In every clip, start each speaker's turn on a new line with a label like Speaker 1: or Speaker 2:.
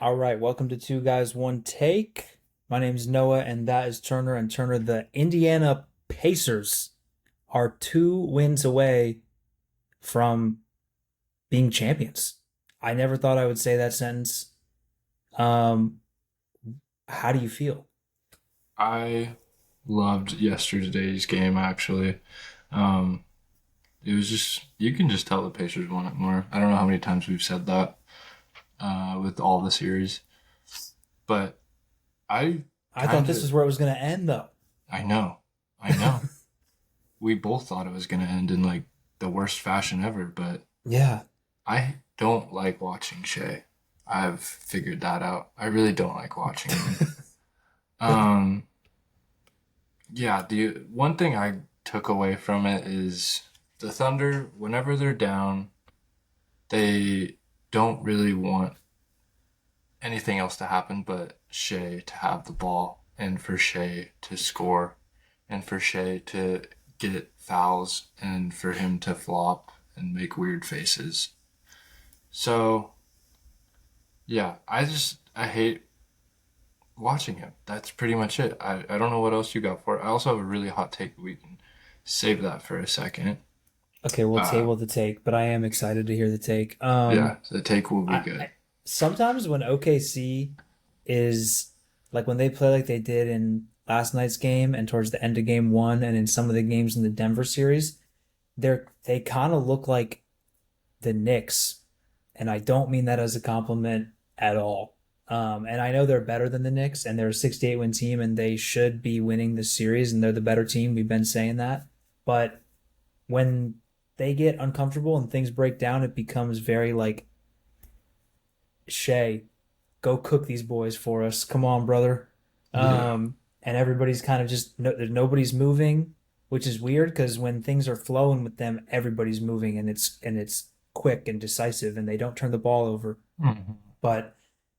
Speaker 1: All right, welcome to Two Guys, One Take. My name's Noah, and that is Turner. And Turner, the Indiana Pacers are 2 wins away from being champions. I never thought I would say that sentence. Um, how do you feel?
Speaker 2: I loved yesterday's game actually. Um, it was just you can just tell the Pacers want it more. I don't know how many times we've said that with all the series, but I
Speaker 1: I thought
Speaker 2: kind
Speaker 1: this
Speaker 2: of
Speaker 1: was where it was going to end, though.
Speaker 2: I know, I know. We both thought it was gonna end in like the worst fashion ever, but
Speaker 1: Yeah.
Speaker 2: I don't like watching Shea. I've figured that out. I really don't like watching him. Um, Yeah, the one thing I took away from it is the Thunder, whenever they're down, they don't really want anything else to happen but Shea to have the ball and for Shea to score and for Shea to get fouls and for him to flop and make weird faces. So, yeah, I hate watching him. That's pretty much it. I don't know what else you got for it. I also have a really hot take. We can save that for a second.
Speaker 1: Okay, we'll
Speaker 2: Uh,
Speaker 1: table the take, but I am excited to hear the take.
Speaker 2: yeah, the take will be
Speaker 1: I
Speaker 2: good.
Speaker 1: sometimes when OKC is like when they play like they did in last night's game and towards the end of game one and in some of the games in the Denver series, they kind of look like the Knicks, and I don't mean that as a compliment at all. And I know they're better than the Knicks, and they're a 68 win team, and they should be winning the series, and they're the better team. We've been saying that, but when they get uncomfortable and things break down, it becomes very like Shea, go cook these boys for us. Come on, brother.
Speaker 2: Yeah.
Speaker 1: And everybody's kind of just nobody's moving, which is weird because when things are flowing with them, everybody's moving and it's quick and decisive, and they don't turn the ball over.
Speaker 2: Mhm.
Speaker 1: But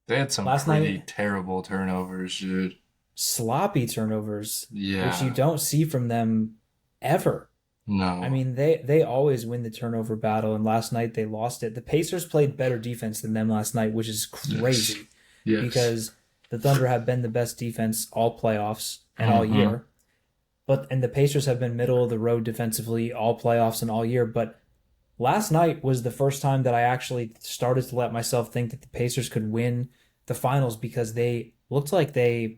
Speaker 2: They had some
Speaker 1: last
Speaker 2: pretty
Speaker 1: night,
Speaker 2: terrible turnovers, dude.
Speaker 1: sloppy turnovers, which you
Speaker 2: Yeah.
Speaker 1: don't see from them ever. I
Speaker 2: No.
Speaker 1: mean, they always win the turnover battle, and last night they lost it. The Pacers played better defense than them last night, which is
Speaker 2: Yes.
Speaker 1: crazy
Speaker 2: Yes.
Speaker 1: because the Thunder have been the best defense all playoffs and all
Speaker 2: Mm-hmm.
Speaker 1: year. And the Pacers have been middle of the road defensively all playoffs and all year. But last night was the first time that I actually started to let myself think that the Pacers could win the finals because they looked like they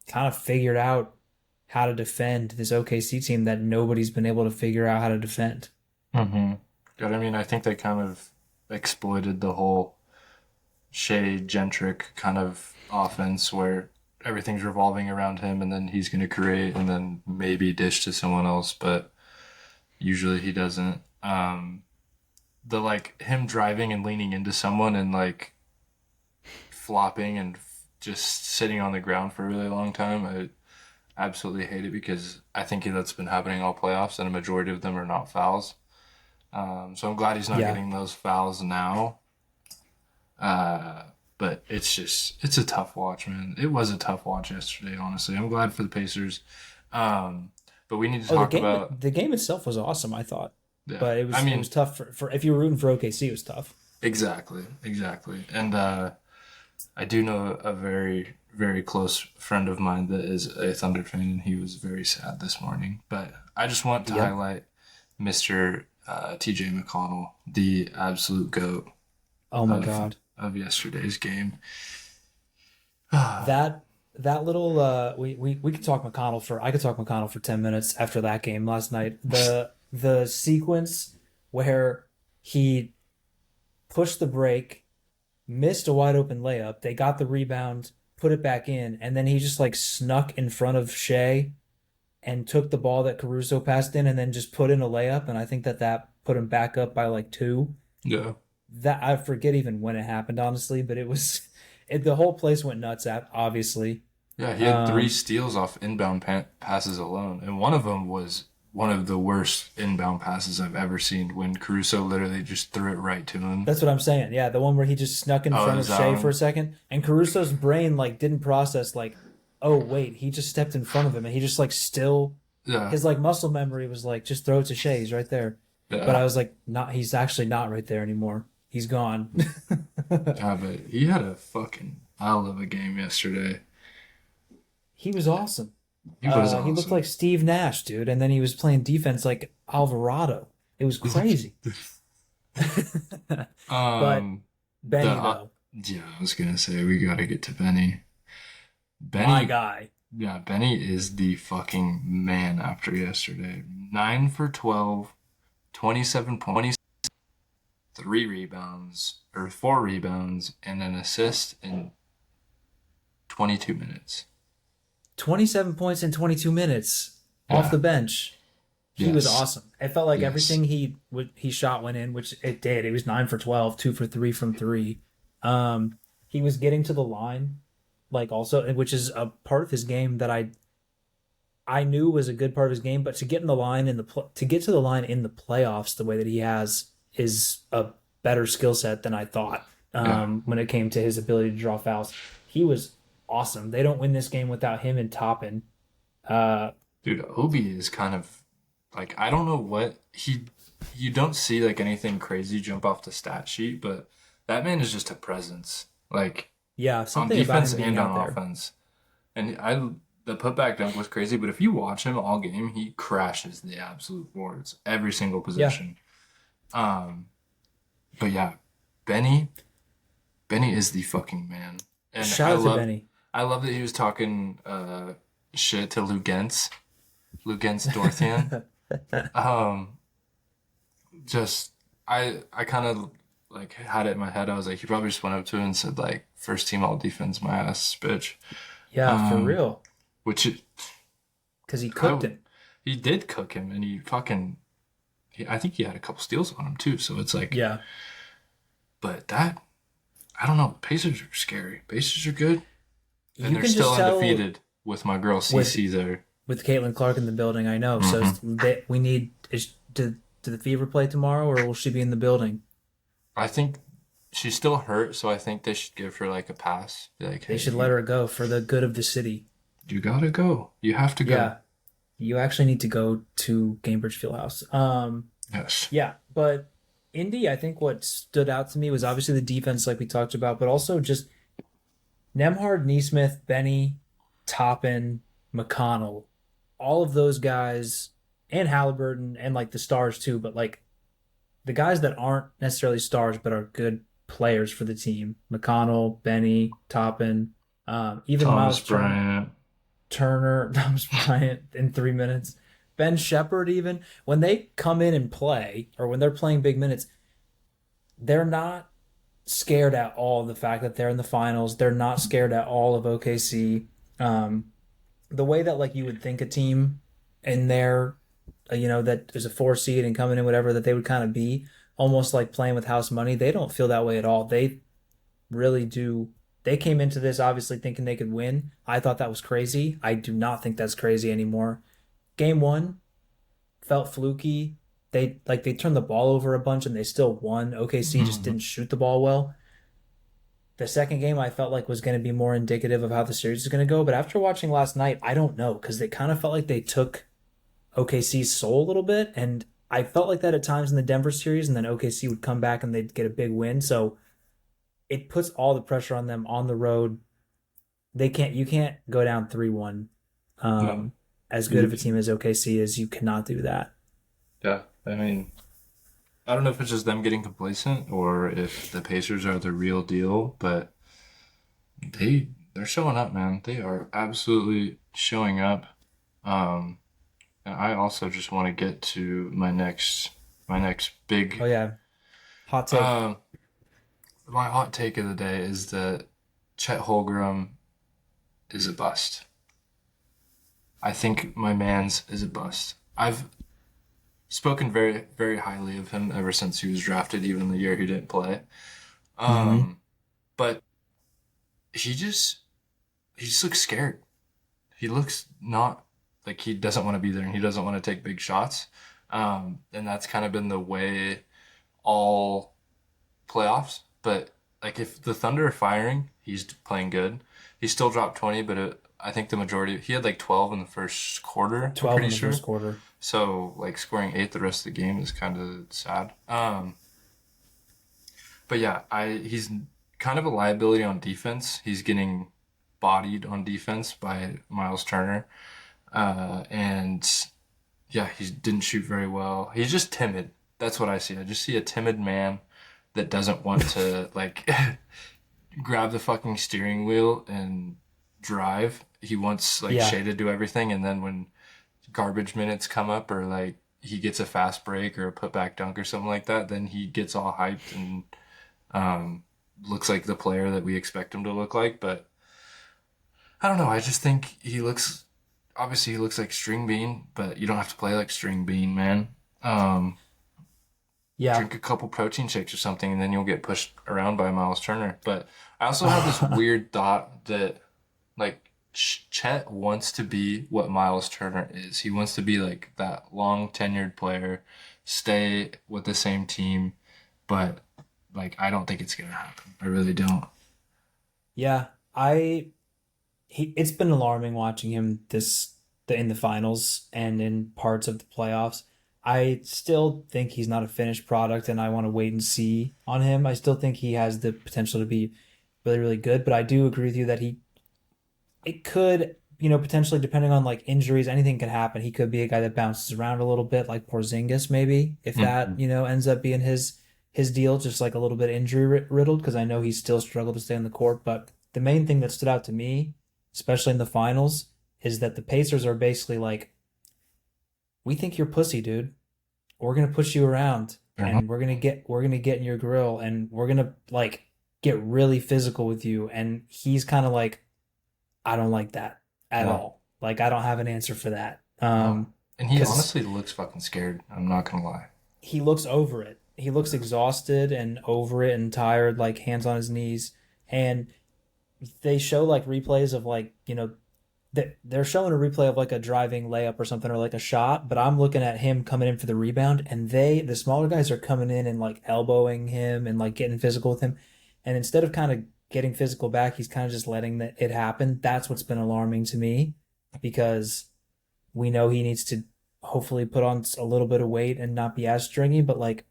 Speaker 1: kind of figured out how to defend this OKC team that nobody's been able to figure out how to defend.
Speaker 2: Mm-hmm. But I mean, I think they kind of exploited the whole Shea Gentrick kind of offense where everything's revolving around him and then he's going to create and then maybe dish to someone else, but usually he doesn't. The like him driving and leaning into someone and like flopping and just sitting on the ground for a really long time. I absolutely hate it because I think that's been happening all playoffs and a majority of them are not fouls. So I'm glad he's not
Speaker 1: Yeah.
Speaker 2: getting those fouls now. Uh, but it's a tough watch, man. It was a tough watch yesterday, honestly. I'm glad for the Pacers. Um, but we need to
Speaker 1: Oh,
Speaker 2: talk about,
Speaker 1: the game itself was awesome, I thought.
Speaker 2: yeah,
Speaker 1: But
Speaker 2: I
Speaker 1: it was
Speaker 2: mean,
Speaker 1: tough for if you were rooting for OKC, it was tough.
Speaker 2: exactly, exactly. And I do know a very, very close friend of mine that is a Thunder fan, and he was very sad this morning. But I just want to
Speaker 1: Yep.
Speaker 2: highlight Mr. TJ McConnell, the absolute GOAT
Speaker 1: Oh my
Speaker 2: of
Speaker 1: God.
Speaker 2: yesterday's game.
Speaker 1: That that little we could talk McConnell for I could talk McConnell for 10 minutes after that game last night. The sequence where he pushed the break, missed a wide open layup, they got the rebound, put it back in, and then he just like snuck in front of Shea and took the ball that Caruso passed in and then just put in a layup, and I think that put him back up by like two.
Speaker 2: Yeah.
Speaker 1: That I forget even when it happened, honestly, but it was the whole place went nuts at obviously.
Speaker 2: Yeah, he had three
Speaker 1: Um,
Speaker 2: steals off inbound passes alone, and one of them was one of the worst inbound passes I've ever seen when Caruso literally just threw it right to him.
Speaker 1: that's what I'm saying. Yeah, the one where he just snuck in
Speaker 2: Oh, it
Speaker 1: front
Speaker 2: was
Speaker 1: of
Speaker 2: that
Speaker 1: Shea for
Speaker 2: one?
Speaker 1: a second, and Caruso's brain like didn't process like, oh wait, he just stepped in front of him, and he just like still
Speaker 2: Yeah.
Speaker 1: his like muscle memory was like just throw it to Shea, he's right there. But I
Speaker 2: Yeah.
Speaker 1: was like, not he's actually not right there anymore. He's gone.
Speaker 2: Yeah, but he had a fucking hell of a game yesterday.
Speaker 1: He was awesome.
Speaker 2: He was
Speaker 1: He looked like
Speaker 2: awesome.
Speaker 1: Steve Nash, dude, and then he was playing defense like Alvarado. It was crazy. But
Speaker 2: um, the
Speaker 1: Benny, though,
Speaker 2: yeah, I was gonna say we gotta get to Benny.
Speaker 1: my
Speaker 2: Benny,
Speaker 1: guy.
Speaker 2: yeah, Benny is the fucking man after yesterday. 9 for 12, 27 points, 3 rebounds, or 4 rebounds, and an assist in 22 minutes.
Speaker 1: 27 points in 22 minutes off
Speaker 2: Yeah,
Speaker 1: the bench. He was
Speaker 2: yes,
Speaker 1: awesome. It felt like
Speaker 2: yes.
Speaker 1: everything he shot went in, which it did. He was 9 for 12, 2 for 3 from 3. He was getting to the line, like also, which is a part of his game that I knew was a good part of his game, but to get in the line to get to the line in the playoffs the way that he has is a better skill set than I thought.
Speaker 2: Yeah.
Speaker 1: When it came to his ability to draw fouls, he was awesome. They don't win this game without him and Toppin. Uh,
Speaker 2: Dude, Obi is kind of like I don't know what you don't see like anything crazy jump off the stat sheet, but that man is just a presence. Like
Speaker 1: yeah,
Speaker 2: on
Speaker 1: something about
Speaker 2: defense
Speaker 1: him being
Speaker 2: and
Speaker 1: out
Speaker 2: on
Speaker 1: there.
Speaker 2: offense. And I the putback dunk was crazy, but if you watch him all game, he crashes the absolute boards every single
Speaker 1: Yeah,
Speaker 2: possession. Um, but yeah, Benny, Benny is the fucking man. And
Speaker 1: shout out to Benny.
Speaker 2: I love that he was talking shit to Lugens Dorthian. Um, just I kind of like had it in my head. I was like, he probably just went up to him and said like, "First team all defense, my ass, bitch."
Speaker 1: Yeah, for
Speaker 2: Um,
Speaker 1: real,
Speaker 2: which
Speaker 1: because he cooked
Speaker 2: I
Speaker 1: him.
Speaker 2: he did cook him, and I think he had a couple steals on him too. So it's like,
Speaker 1: Yeah,
Speaker 2: but that I don't know. Pacers are scary. Pacers are good, and
Speaker 1: you
Speaker 2: they're
Speaker 1: can
Speaker 2: still
Speaker 1: just tell
Speaker 2: undefeated with my girl
Speaker 1: with
Speaker 2: CC there.
Speaker 1: Caitlin Clark in the building. I know. So
Speaker 2: Hmm
Speaker 1: we need do the Fever play tomorrow, or will she be in the building?
Speaker 2: I think she's still hurt, so I think they should give her like a pass. Be like,
Speaker 1: They
Speaker 2: hey,
Speaker 1: should let her go for the good of the city.
Speaker 2: you gotta go. You have to go.
Speaker 1: Yeah, you actually need to go to Cambridge Fieldhouse.
Speaker 2: Yes.
Speaker 1: Yeah, but Indy, I think what stood out to me was obviously the defense, like we talked about, but also just Nemhard, Neesmith, Benny, Toppin, McConnell, all of those guys, and Halliburton, and like the stars too, but like the guys that aren't necessarily stars but are good players for the team. McConnell, Benny, Toppin, even
Speaker 2: Thomas
Speaker 1: Miles
Speaker 2: Bryant.
Speaker 1: Turner, Thomas Bryant in 3 minutes. Ben Shepherd, even when they come in and play, or when they're playing big minutes, they're not scared at all of the fact that they're in the finals. They're not scared at all of OKC. Um, the way that like you would think a team in there, that is a 4 seed and coming in whatever that they would kind of be, almost like playing with house money. They don't feel that way at all. They really do. They came into this obviously thinking they could win. I thought that was crazy. I do not think that's crazy anymore. Game one felt fluky. They turned the ball over a bunch and they still won. OKC just
Speaker 2: Mhm.
Speaker 1: didn't shoot the ball well. The second game I felt like was going to be more indicative of how the series is going to go, but after watching last night, I don't know because it kind of felt like they took OKC's soul a little bit, and I felt like that at times in the Denver series, and then OKC would come back and they'd get a big win. So it puts all the pressure on them on the road. You can't go down 3-1.
Speaker 2: No.
Speaker 1: Um, as good
Speaker 2: You,
Speaker 1: of a team as OKC is, you cannot do that.
Speaker 2: yeah. I mean, I don't know if it's just them getting complacent or if the Pacers are the real deal, but they're showing up, man. They are absolutely showing up. Um, and I also just want to get to my next
Speaker 1: Oh
Speaker 2: big
Speaker 1: yeah, hot take.
Speaker 2: um my hot take of the day is that Chet Holmgren is a bust. I think my man's is a bust. I've spoken very, very highly of him ever since he was drafted, even the year he didn't play.
Speaker 1: Mm-hmm.
Speaker 2: Um, but he just he just looks scared. He looks not like he doesn't want to be there and he doesn't want to take big shots. And that's kind of been the way all playoffs. But like if the Thunder are firing, he's playing good. He still dropped 20, but I think the majority he had like 12 in the first quarter. I'm
Speaker 1: 12
Speaker 2: pretty
Speaker 1: in the
Speaker 2: sure.
Speaker 1: first quarter.
Speaker 2: So like scoring 8 the rest of the game is kind of sad. But yeah, I kind of a liability on defense. He's getting bodied on defense by Miles Turner. And yeah, he didn't shoot very well. He's just timid. That's what I see. I just see a timid man that doesn't want to like grab the fucking steering wheel and drive. He wants like
Speaker 1: Yeah.
Speaker 2: Shea to do everything, and then when garbage minutes come up or like he gets a fast break or a putback dunk or something like that, then he gets all hyped and um, looks like the player that we expect him to look like. But I don't know. I just think he looks obviously he looks like String Bean, but you don't have to play like String Bean, man. Um,
Speaker 1: Yeah.
Speaker 2: Drink a couple protein shakes or something, and then you'll get pushed around by Miles Turner. But I also have this weird thought that like Chet wants to be what Miles Turner is. He wants to be like that long tenured player, stay with the same team, but like I don't think it's gonna happen. I really don't.
Speaker 1: Yeah. I it's been alarming watching him in the finals and in parts of the playoffs. I still think he's not a finished product, and I want to wait and see on him. I still think he has the potential to be really, really good, but I do agree with you that it could, potentially depending on like injuries, anything could happen. He could be a guy that bounces around a little bit, like Porzingis, maybe if that,
Speaker 2: Mhm.
Speaker 1: ends up being his deal, just like a little bit injury riddled, because I know he still struggled to stay on the court. But the main thing that stood out to me, especially in the finals, is that the Pacers are basically like, we think you're pussy, dude. We're gonna push you around,
Speaker 2: Mhm.
Speaker 1: and we're gonna get in your grill, and we're gonna like get really physical with you. And he's kind of like, I don't like that at
Speaker 2: No,
Speaker 1: all. Like I don't have an answer for that.
Speaker 2: no. And he
Speaker 1: Because
Speaker 2: honestly looks fucking scared. I'm not gonna lie.
Speaker 1: he looks over it. He looks exhausted and over it and tired, like hands on his knees. And they show like replays of like, they're showing a replay of like a driving layup or something, or like a shot, but I'm looking at him coming in for the rebound, and the smaller guys are coming in and like elbowing him and like getting physical with him. And instead of kind of getting physical back, he's kind of just letting it happen. That's what's been alarming to me, because we know he needs to hopefully put on a little bit of weight and not be as stringy, but like,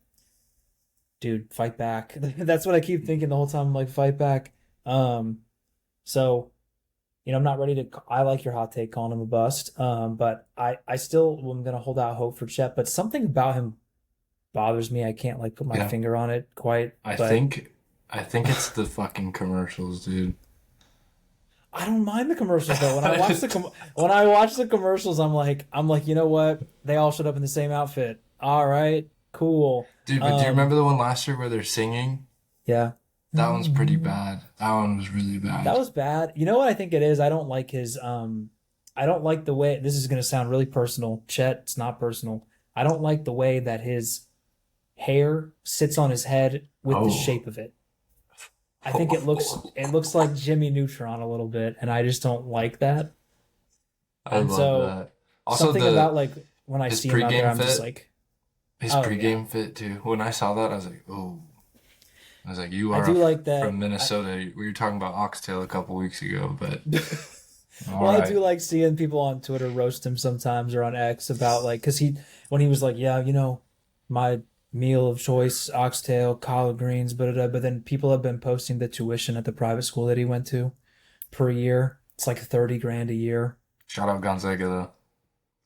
Speaker 1: dude, fight back. That's what I keep thinking the whole time. I'm like, fight back. Um, so I'm not ready to. I like your hot take calling him a bust, but I still am gonna hold out hope for Chet. But something about him bothers me. I can't like put my
Speaker 2: Yeah,
Speaker 1: finger on it quite,
Speaker 2: I
Speaker 1: but
Speaker 2: think I think it's the fucking commercials, dude.
Speaker 1: I don't mind the commercials though. When I watch the commercials, I'm like, you know what? They all showed up in the same outfit. All right, cool.
Speaker 2: Dude, but do you remember the one last year where they're singing?
Speaker 1: Yeah.
Speaker 2: That one's pretty bad. That one was really
Speaker 1: That
Speaker 2: bad.
Speaker 1: was bad. You know what I think it is? I don't like the way, this is gonna sound really personal. Chet, it's not personal. I don't like the way that his hair sits on his head with the
Speaker 2: Oh,
Speaker 1: shape of it. I think it looks like Jimmy Neutron a little bit, and I just don't like that.
Speaker 2: I
Speaker 1: And
Speaker 2: love
Speaker 1: so
Speaker 2: that. Also,
Speaker 1: something
Speaker 2: the
Speaker 1: about like when I
Speaker 2: his
Speaker 1: see him out there,
Speaker 2: pregame
Speaker 1: I'm just
Speaker 2: fit,
Speaker 1: like,
Speaker 2: his
Speaker 1: oh yeah.
Speaker 2: pregame fit too. When I saw that, I was like, oh. I was like, you
Speaker 1: I
Speaker 2: are
Speaker 1: do like
Speaker 2: from
Speaker 1: that.
Speaker 2: Minnesota. We were talking about oxtail a couple weeks ago, but all
Speaker 1: Well, I
Speaker 2: right.
Speaker 1: do like seeing people on Twitter roast him sometimes, or on X, about like, because when he was like, yeah, my meal of choice, oxtail, collard greens, but then people have been posting the tuition at the private school that he went to per year. It's like 30 grand a year.
Speaker 2: Shout out Gonzaga though.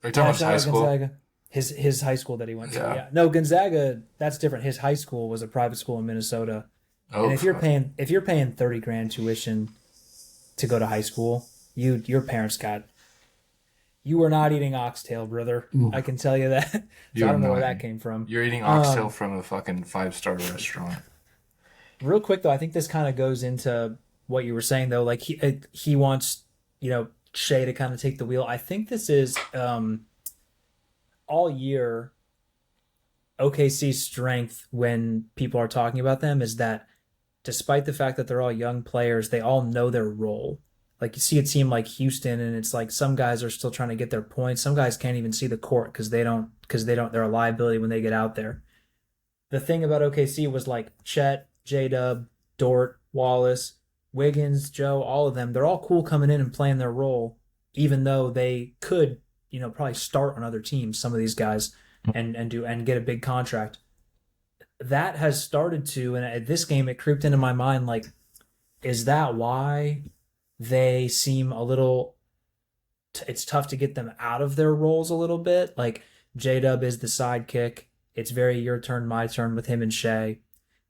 Speaker 2: Are you talking
Speaker 1: Yeah,
Speaker 2: about his
Speaker 1: shout
Speaker 2: high
Speaker 1: out
Speaker 2: school?
Speaker 1: Gonzaga. His high school that he went to.
Speaker 2: Yeah.
Speaker 1: Yeah. No, Gonzaga, that's different. His high school was a private school in Minnesota. And
Speaker 2: Oh
Speaker 1: if you're
Speaker 2: fuck.
Speaker 1: paying if you're paying 30 grand tuition to go to high school, your parents got you were not eating oxtail, brother.
Speaker 2: Ooh.
Speaker 1: I can tell you that. So I
Speaker 2: You're
Speaker 1: don't know where
Speaker 2: not.
Speaker 1: that came from.
Speaker 2: You're eating oxtail
Speaker 1: Um,
Speaker 2: from a fucking five-star restaurant.
Speaker 1: Real quick though, I think this kind of goes into what you were saying though. Like he wants, Shea to kind of take the wheel. I think this is all year OKC's strength when people are talking about them is that despite the fact that they're all young players, they all know their role. Like you see a team like Houston, and it's like some guys are still trying to get their points. Some guys can't even see the court because they're a liability when they get out there. The thing about OKC was like Chet, J Dub, Dort, Wallace, Wiggins, Joe, all of them. They're all cool coming in and playing their role, even though they could, probably start on other teams. Some of these guys and get a big contract. That has started to, and at this game, it creeped into my mind like Is that why they seem a little it's tough to get them out of their roles a little bit? Like J-Dub is the sidekick. It's very your turn, my turn with him and Shea.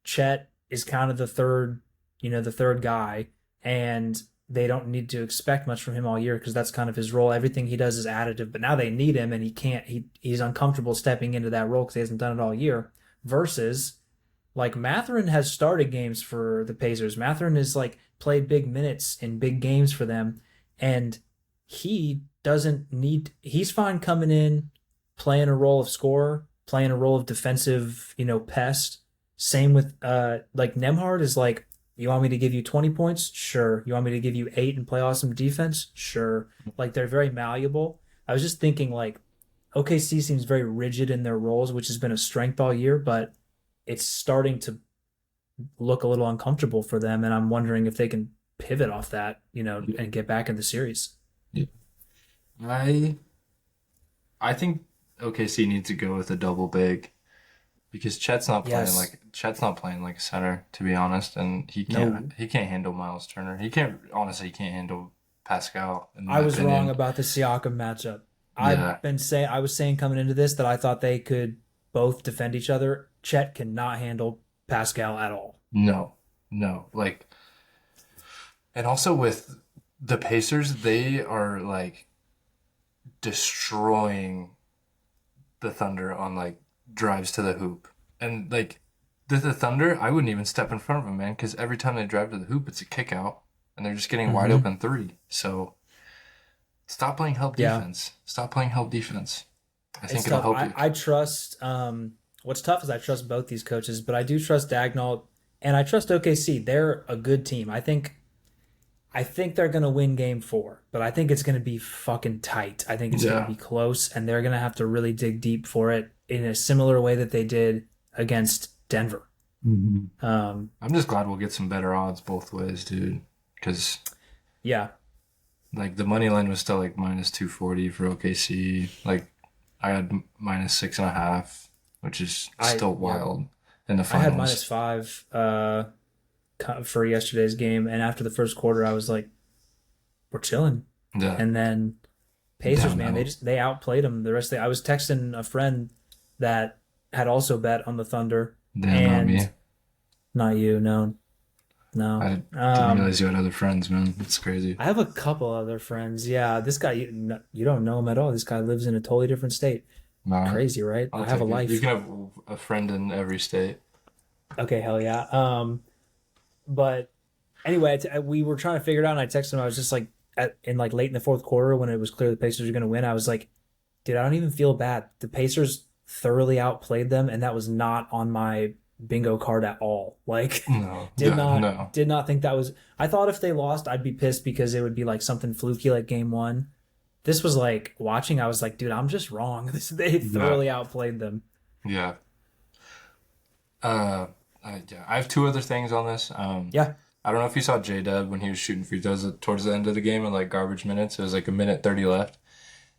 Speaker 1: Chet is kind of the third guy, and they don't need to expect much from him all year because that's kind of his role. Everything he does is additive, but now they need him, and he can't. He's uncomfortable stepping into that role because he hasn't done it all year. Versus, like Mathurin has started games for the Pacers. Mathurin has like played big minutes in big games for them, and he doesn't need. He's fine coming in, playing a role of scorer, playing a role of defensive, pest. Same with like Nemhard is like, you want me to give you 20 points? Sure. You want me to give you 8 and play awesome defense? Sure. Like they're very malleable. I was just thinking like OKC seems very rigid in their roles, which has been a strength all year, but it's starting to look a little uncomfortable for them, and I'm wondering if they can pivot off that, and get back in the series.
Speaker 2: Yeah. I think OKC needs to go with a double big because
Speaker 1: Yes.
Speaker 2: Chet's not playing like a center, to be honest, and
Speaker 1: No.
Speaker 2: he can't handle Miles Turner. He can't handle Pascal in
Speaker 1: I
Speaker 2: my
Speaker 1: was wrong
Speaker 2: opinion.
Speaker 1: about the Siakam matchup.
Speaker 2: Yeah.
Speaker 1: I was saying coming into this that I thought they could both defend each other. Chet cannot handle Pascal at all.
Speaker 2: No. No. Like, and also with the Pacers, they are like destroying the Thunder on like drives to the hoop. And like the Thunder, I wouldn't even step in front of them, man, because every time they drive to the hoop, it's a kick out and they're just getting wide
Speaker 1: Mm-hmm.
Speaker 2: open three. So stop playing help
Speaker 1: Yeah,
Speaker 2: defense. Stop playing help defense. I
Speaker 1: it's
Speaker 2: think it'll
Speaker 1: tough.
Speaker 2: help
Speaker 1: I,
Speaker 2: you.
Speaker 1: I trust what's tough is I trust both these coaches, but I do trust Dagnall and I trust OKC. They're a good team. I think they're gonna win game 4, but I think it's gonna be fucking tight. I think it's gonna
Speaker 2: Yeah.
Speaker 1: be close, and they're gonna have to really dig deep for it in a similar way that they did against Denver.
Speaker 2: Mhm.
Speaker 1: Um,
Speaker 2: I'm just glad we'll get some better odds both ways, dude. Because
Speaker 1: yeah,
Speaker 2: like the money line was still like minus 240 for OKC. Like I had minus 6.5, which is
Speaker 1: I
Speaker 2: still
Speaker 1: yeah
Speaker 2: wild in the
Speaker 1: I had minus
Speaker 2: finals.
Speaker 1: 5 for yesterday's game, and after the first quarter, I was like, we're chilling.
Speaker 2: Yeah,
Speaker 1: And then Pacers, man,
Speaker 2: downhill.
Speaker 1: they outplayed them the rest of the. I was texting a friend that had also bet on the Thunder,
Speaker 2: Damn, not me.
Speaker 1: and not you, no, no.
Speaker 2: I didn't realize you had other friends, man. It's crazy.
Speaker 1: I have a couple other friends. Yeah, this guy, you don't know him at all. This guy lives in a totally different state.
Speaker 2: Nah,
Speaker 1: Crazy, right?
Speaker 2: I'll
Speaker 1: I have a
Speaker 2: take it. You
Speaker 1: life.
Speaker 2: can have a friend in every state.
Speaker 1: Okay, hell yeah. But anyway, we were trying to figure it out, and I texted him. I was just like, in like late in the fourth quarter when it was clear the Pacers were going to win. I was like, dude, I don't even feel bad. The Pacers thoroughly outplayed them, and that was not on my bingo card at all. Like,
Speaker 2: No,
Speaker 1: did
Speaker 2: yeah,
Speaker 1: not
Speaker 2: no,
Speaker 1: did not think that was. I thought if they lost, I'd be pissed because it would be like something fluky like game 1. This was like watching. I was like, dude, I'm just wrong. They
Speaker 2: no,
Speaker 1: thoroughly outplayed them.
Speaker 2: yeah. Uh, yeah. I have two other things on this.
Speaker 1: Yeah,
Speaker 2: I don't know if you saw J-Dub when he was shooting free throws towards the end of the game in like garbage minutes. It was like a minute 30 left.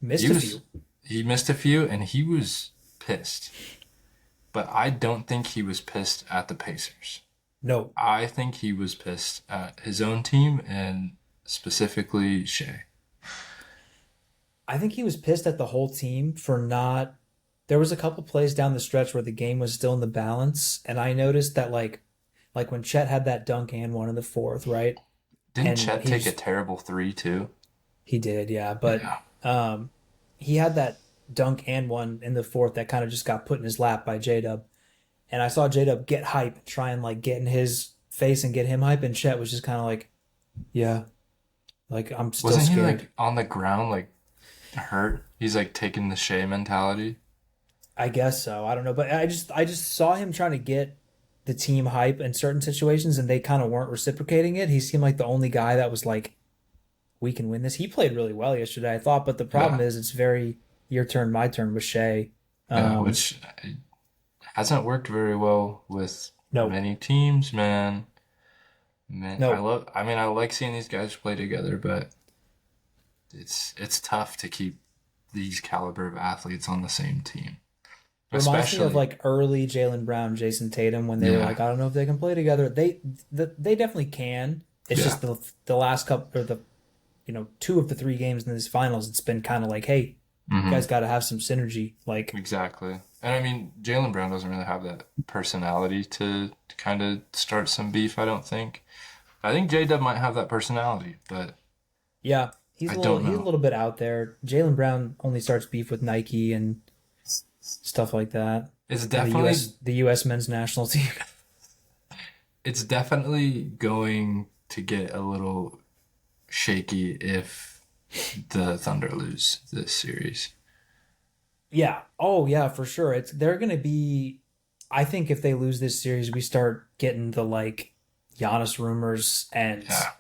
Speaker 1: missed
Speaker 2: He
Speaker 1: a
Speaker 2: was
Speaker 1: few.
Speaker 2: he missed a few and he was pissed. But I don't think he was pissed at the Pacers.
Speaker 1: No,
Speaker 2: I think he was pissed at his own team and specifically Shea.
Speaker 1: I think he was pissed at the whole team for not. There was a couple plays down the stretch where the game was still in the balance, and I noticed that like when Chet had that dunk and one in the fourth, right?
Speaker 2: Didn't
Speaker 1: And
Speaker 2: Chet take a terrible three too?
Speaker 1: he did, yeah, but
Speaker 2: Yeah.
Speaker 1: um, he had that dunk and one in the fourth that kind of just got put in his lap by J Dub, and I saw J Dub get hype, try and like get in his face and get him hype, and Chet was just kind of like, yeah, like I'm still
Speaker 2: Wasn't he
Speaker 1: scared.
Speaker 2: like on the ground like hurt? He's like taking the Shea mentality.
Speaker 1: I guess so. I don't know, but I just saw him trying to get the team hype in certain situations, and they kind of weren't reciprocating it. He seemed like the only guy that was like, "We can win this." He played really well yesterday, I thought, but the problem
Speaker 2: Yeah.
Speaker 1: is it's very your turn, my turn with Shea.
Speaker 2: Yeah,
Speaker 1: Um,
Speaker 2: which hasn't worked very well with
Speaker 1: no,
Speaker 2: many teams, man. Man,
Speaker 1: no.
Speaker 2: I like seeing these guys play together, but it's tough to keep these caliber of athletes on the same team.
Speaker 1: Reminds me of
Speaker 2: Especially,
Speaker 1: like early Jalen Brown, Jason Tatum when they were
Speaker 2: yeah,
Speaker 1: like, I don't know if they can play together. They definitely can. It's
Speaker 2: Yeah.
Speaker 1: just the last couple or the two of the three games in these finals, it's been kind of like, hey, you
Speaker 2: Hmm.
Speaker 1: guys got to have some synergy. Like,
Speaker 2: Exactly. And I mean, Jalen Brown doesn't really have that personality to kind of start some beef, I don't think. I think J Dub might have that personality, but
Speaker 1: yeah,
Speaker 2: I don't
Speaker 1: he's a
Speaker 2: know.
Speaker 1: little bit out there. Jalen Brown only starts beef with Nike and stuff like that,
Speaker 2: It's
Speaker 1: and
Speaker 2: definitely
Speaker 1: the U.S. men's national team.
Speaker 2: it's definitely going to get a little shaky if the Thunder lose this series.
Speaker 1: Yeah. Oh, yeah, for sure. They're gonna be. I think if they lose this series, we start getting the like Giannis rumors and
Speaker 2: Yeah.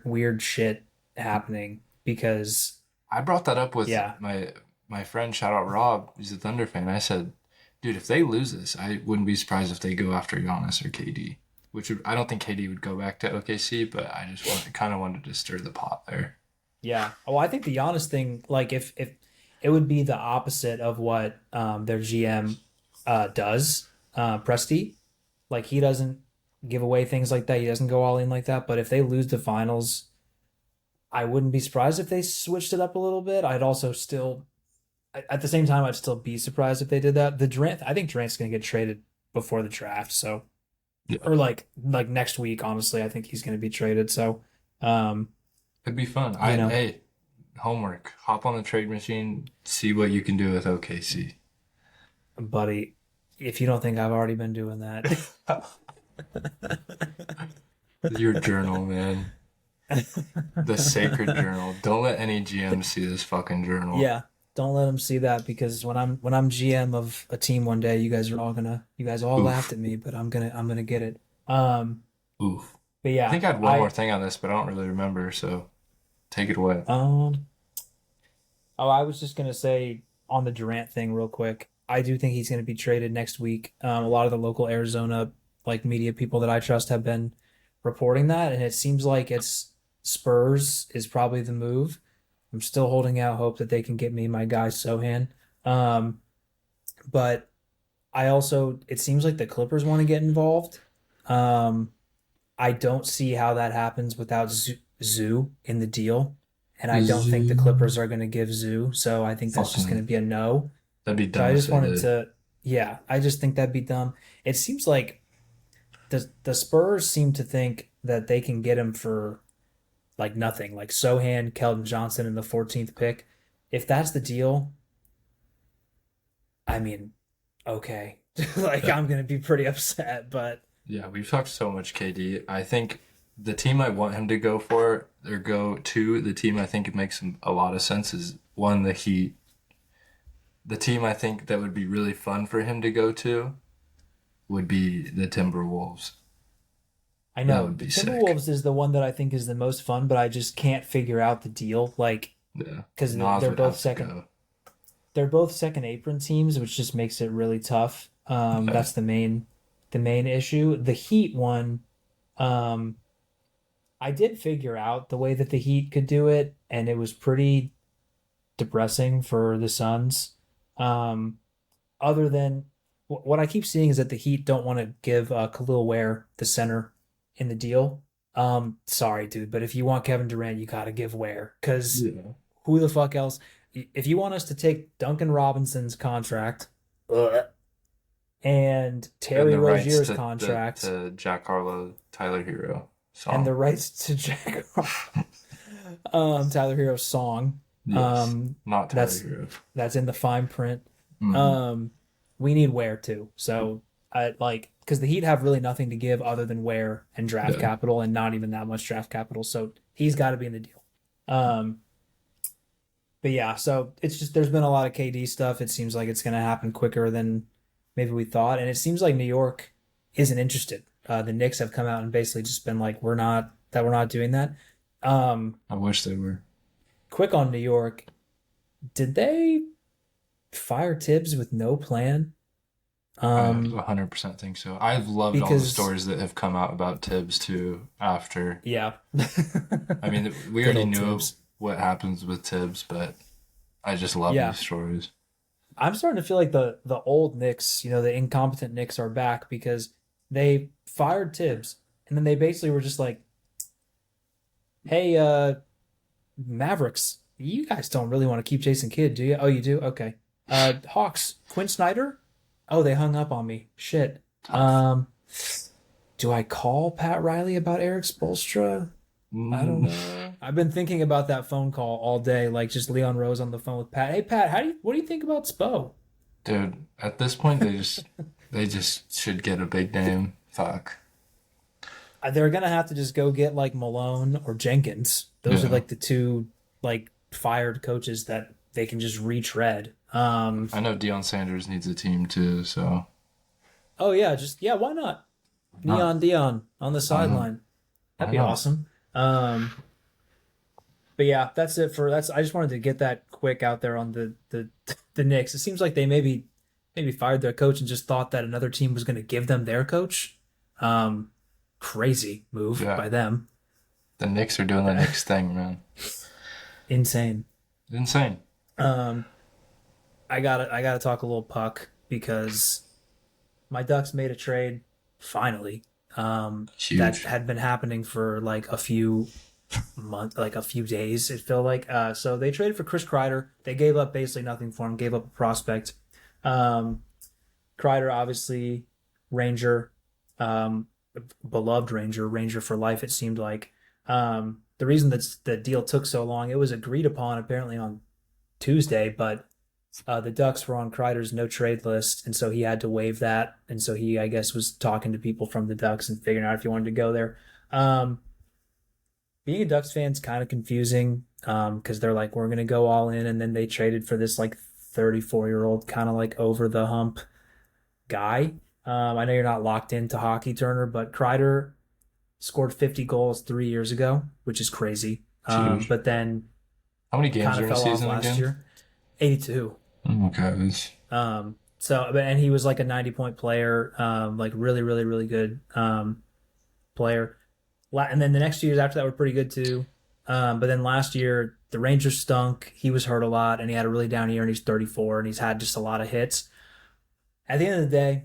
Speaker 1: weird shit happening because
Speaker 2: I brought that up with
Speaker 1: yeah,
Speaker 2: my friend, shout out Rob, he's a Thunder fan. I said, dude, if they lose this, I wouldn't be surprised if they go after Giannis or KD. I don't think KD would go back to OKC, but kind of wanted to stir the pot there.
Speaker 1: yeah. Oh, I think the Giannis thing, like if it would be the opposite of what their GM does, Presti. Like he doesn't give away things like that. He doesn't go all in like that. But if they lose the finals, I wouldn't be surprised if they switched it up a little bit. I'd also still, at the same time, I'd still be surprised if they did that. The Durant, I think Durant's going to get traded before the draft. So,
Speaker 2: Yeah.
Speaker 1: or like next week, honestly, I think he's going to be traded. So, um,
Speaker 2: It'd be fun.
Speaker 1: you know,
Speaker 2: Hey, homework. Hop on the trade machine, see what you can do with OKC.
Speaker 1: buddy, if you don't think I've already been doing that,
Speaker 2: Your journal, man. The sacred journal. Don't let any GM see this fucking journal.
Speaker 1: yeah, don't let them see that because when I'm GM of a team one day, you guys all laughed
Speaker 2: Oof.
Speaker 1: at me, but I'm gonna get it.
Speaker 2: Oof.
Speaker 1: But
Speaker 2: I
Speaker 1: yeah,
Speaker 2: think I had one more thing on this, but I don't really remember, so take it away.
Speaker 1: um, oh, I was just gonna say on the Durant thing real quick. I do think he's gonna be traded next week. A lot of the local Arizona like media people that I trust have been reporting that, and it seems like it's Spurs is probably the move. I'm still holding out hope that they can get me my guy Sohan. Um, but I also it seems like the Clippers want to get involved. Um, I don't see how that happens without Zoo in the deal, and I don't think the
Speaker 2: Zoo.
Speaker 1: Clippers are going to give Zoo. So I think that's just going
Speaker 2: Fucking,
Speaker 1: to be a no.
Speaker 2: that'd be
Speaker 1: So I
Speaker 2: dumb if
Speaker 1: just
Speaker 2: they
Speaker 1: wanted
Speaker 2: did.
Speaker 1: to, yeah, I just think that'd be dumb. It seems like the Spurs seem to think that they can get him for like nothing, like Sohan, Keldon Johnson in the 14th pick. If that's the deal, I mean, okay. Like
Speaker 2: Yeah.
Speaker 1: I'm gonna be pretty upset, but
Speaker 2: Yeah, we've talked so much KD. I think the team I want him to go for or go to, the team I think it makes a lot of sense is one, the Heat. The team I think that would be really fun for him to go to would be the Timberwolves.
Speaker 1: I
Speaker 2: That
Speaker 1: know
Speaker 2: would
Speaker 1: the
Speaker 2: be sick.
Speaker 1: Timberwolves is the one that I think is the most fun, but I just can't figure out the deal. Like,
Speaker 2: Yeah.
Speaker 1: because
Speaker 2: Nas would have to go.
Speaker 1: they're both second apron teams, which just makes it really tough.
Speaker 2: Yeah.
Speaker 1: That's the main issue. The Heat one, um, I did figure out the way that the Heat could do it, and it was pretty depressing for the Suns. Um, other than what I keep seeing is that the Heat don't want to give Khalil Ware the center in the deal. Sorry, dude, but if you want Kevin Durant, you got to give Ware because
Speaker 2: Yeah.
Speaker 1: who the fuck else? If you want us to take Duncan Robinson's contract ugh, and
Speaker 2: And
Speaker 1: Terry
Speaker 2: the rights
Speaker 1: Rozier's contract
Speaker 2: to Jack Harlow, Tyler Hero
Speaker 1: and the
Speaker 2: song.
Speaker 1: rights to Jack Tyler Hero's song,
Speaker 2: Yes.
Speaker 1: um,
Speaker 2: Not Tyler
Speaker 1: that's
Speaker 2: Hero.
Speaker 1: that's in the fine print.
Speaker 2: Hmm.
Speaker 1: Um, we need Ware too. So I like because the Heat have really nothing to give other than Ware and draft
Speaker 2: Yeah.
Speaker 1: capital, and not even that much draft capital. So he's got to be in the deal. Um, but yeah, so it's just there's been a lot of KD stuff. It seems like it's going to happen quicker than maybe we thought, and it seems like New York isn't interested. The Knicks have come out and basically just been like, we're not doing that. Um,
Speaker 2: I wish they were.
Speaker 1: quick on New York, did they fire Tibbs with no plan?
Speaker 2: I
Speaker 1: Um,
Speaker 2: 100% think so. I've loved all the
Speaker 1: because
Speaker 2: stories that have come out about Tibbs too after.
Speaker 1: yeah,
Speaker 2: I mean, we
Speaker 1: good
Speaker 2: already
Speaker 1: old
Speaker 2: knew
Speaker 1: Tibbs.
Speaker 2: what happens with Tibbs, but I just love
Speaker 1: Yeah,
Speaker 2: these stories.
Speaker 1: I'm starting to feel like the old Knicks, the incompetent Knicks are back because they fired Tibbs and then they basically were just like, Hey, Mavericks, you guys don't really want to keep Jason Kidd, do you? Oh, you do? Okay. Hawks, Quinn Snyder? Oh, they hung up on me. Shit.
Speaker 2: Tough.
Speaker 1: Um, do I call Pat Riley about Eric Spoelstra? I don't
Speaker 2: Mm,
Speaker 1: know. I've been thinking about that phone call all day, like just Leon Rose on the phone with Pat. Hey, Pat, what do you think about Spo?
Speaker 2: dude, at this point, they just should get a big name. Fuck.
Speaker 1: They're gonna have to just go get like Malone or Jenkins. Those are
Speaker 2: Yeah.
Speaker 1: like the two like fired coaches that they can just retread.
Speaker 2: I know Deion Sanders needs a team too, so
Speaker 1: Oh yeah, just yeah, why not?
Speaker 2: not
Speaker 1: Neon Dion on the
Speaker 2: why not?
Speaker 1: sideline. That'd
Speaker 2: Why
Speaker 1: be
Speaker 2: not?
Speaker 1: awesome. But yeah, that's it for that's. I just wanted to get that quick out there on the Knicks. It seems like they maybe fired their coach and just thought that another team was going to give them their coach. Um, Crazy move
Speaker 2: Yeah.
Speaker 1: by them.
Speaker 2: The Knicks are doing the Knicks thing, man.
Speaker 1: Insane.
Speaker 2: Insane.
Speaker 1: Um, I gotta talk a little puck because my Ducks made a trade finally. That
Speaker 2: Huge.
Speaker 1: had been happening for like a few month, like a few days. It felt like so they traded for Chris Kreider. They gave up basically nothing for him. Gave up a prospect. Um, Kreider, obviously, Ranger, um, beloved Ranger for life. It seemed like the reason that the deal took so long, it was agreed upon apparently on Tuesday, but the Ducks were on Kreider's no trade list, and so he had to waive that. And so he, I guess, was talking to people from the Ducks and figuring out if he wanted to go there. Um, Being a Ducks fan is kind of confusing because they're like, we're going to go all in. And then they traded for this like 34-year-old kind of like over the hump guy. I know you're not locked into hockey, Turner, but Kreider scored 50 goals 3 years ago, which is crazy.
Speaker 2: It's huge.
Speaker 1: But then
Speaker 2: How many games
Speaker 1: kind
Speaker 2: are
Speaker 1: of
Speaker 2: in a
Speaker 1: fell off
Speaker 2: season
Speaker 1: last
Speaker 2: again?
Speaker 1: year. 82.
Speaker 2: Okay.
Speaker 1: And he was like a 90-point player, like really, really, really good player. And then the next 2 years after that were pretty good too. But then last year the Rangers stunk. He was hurt a lot, and he had a really down year. And he's 34, and he's had just a lot of hits. At the end of the day,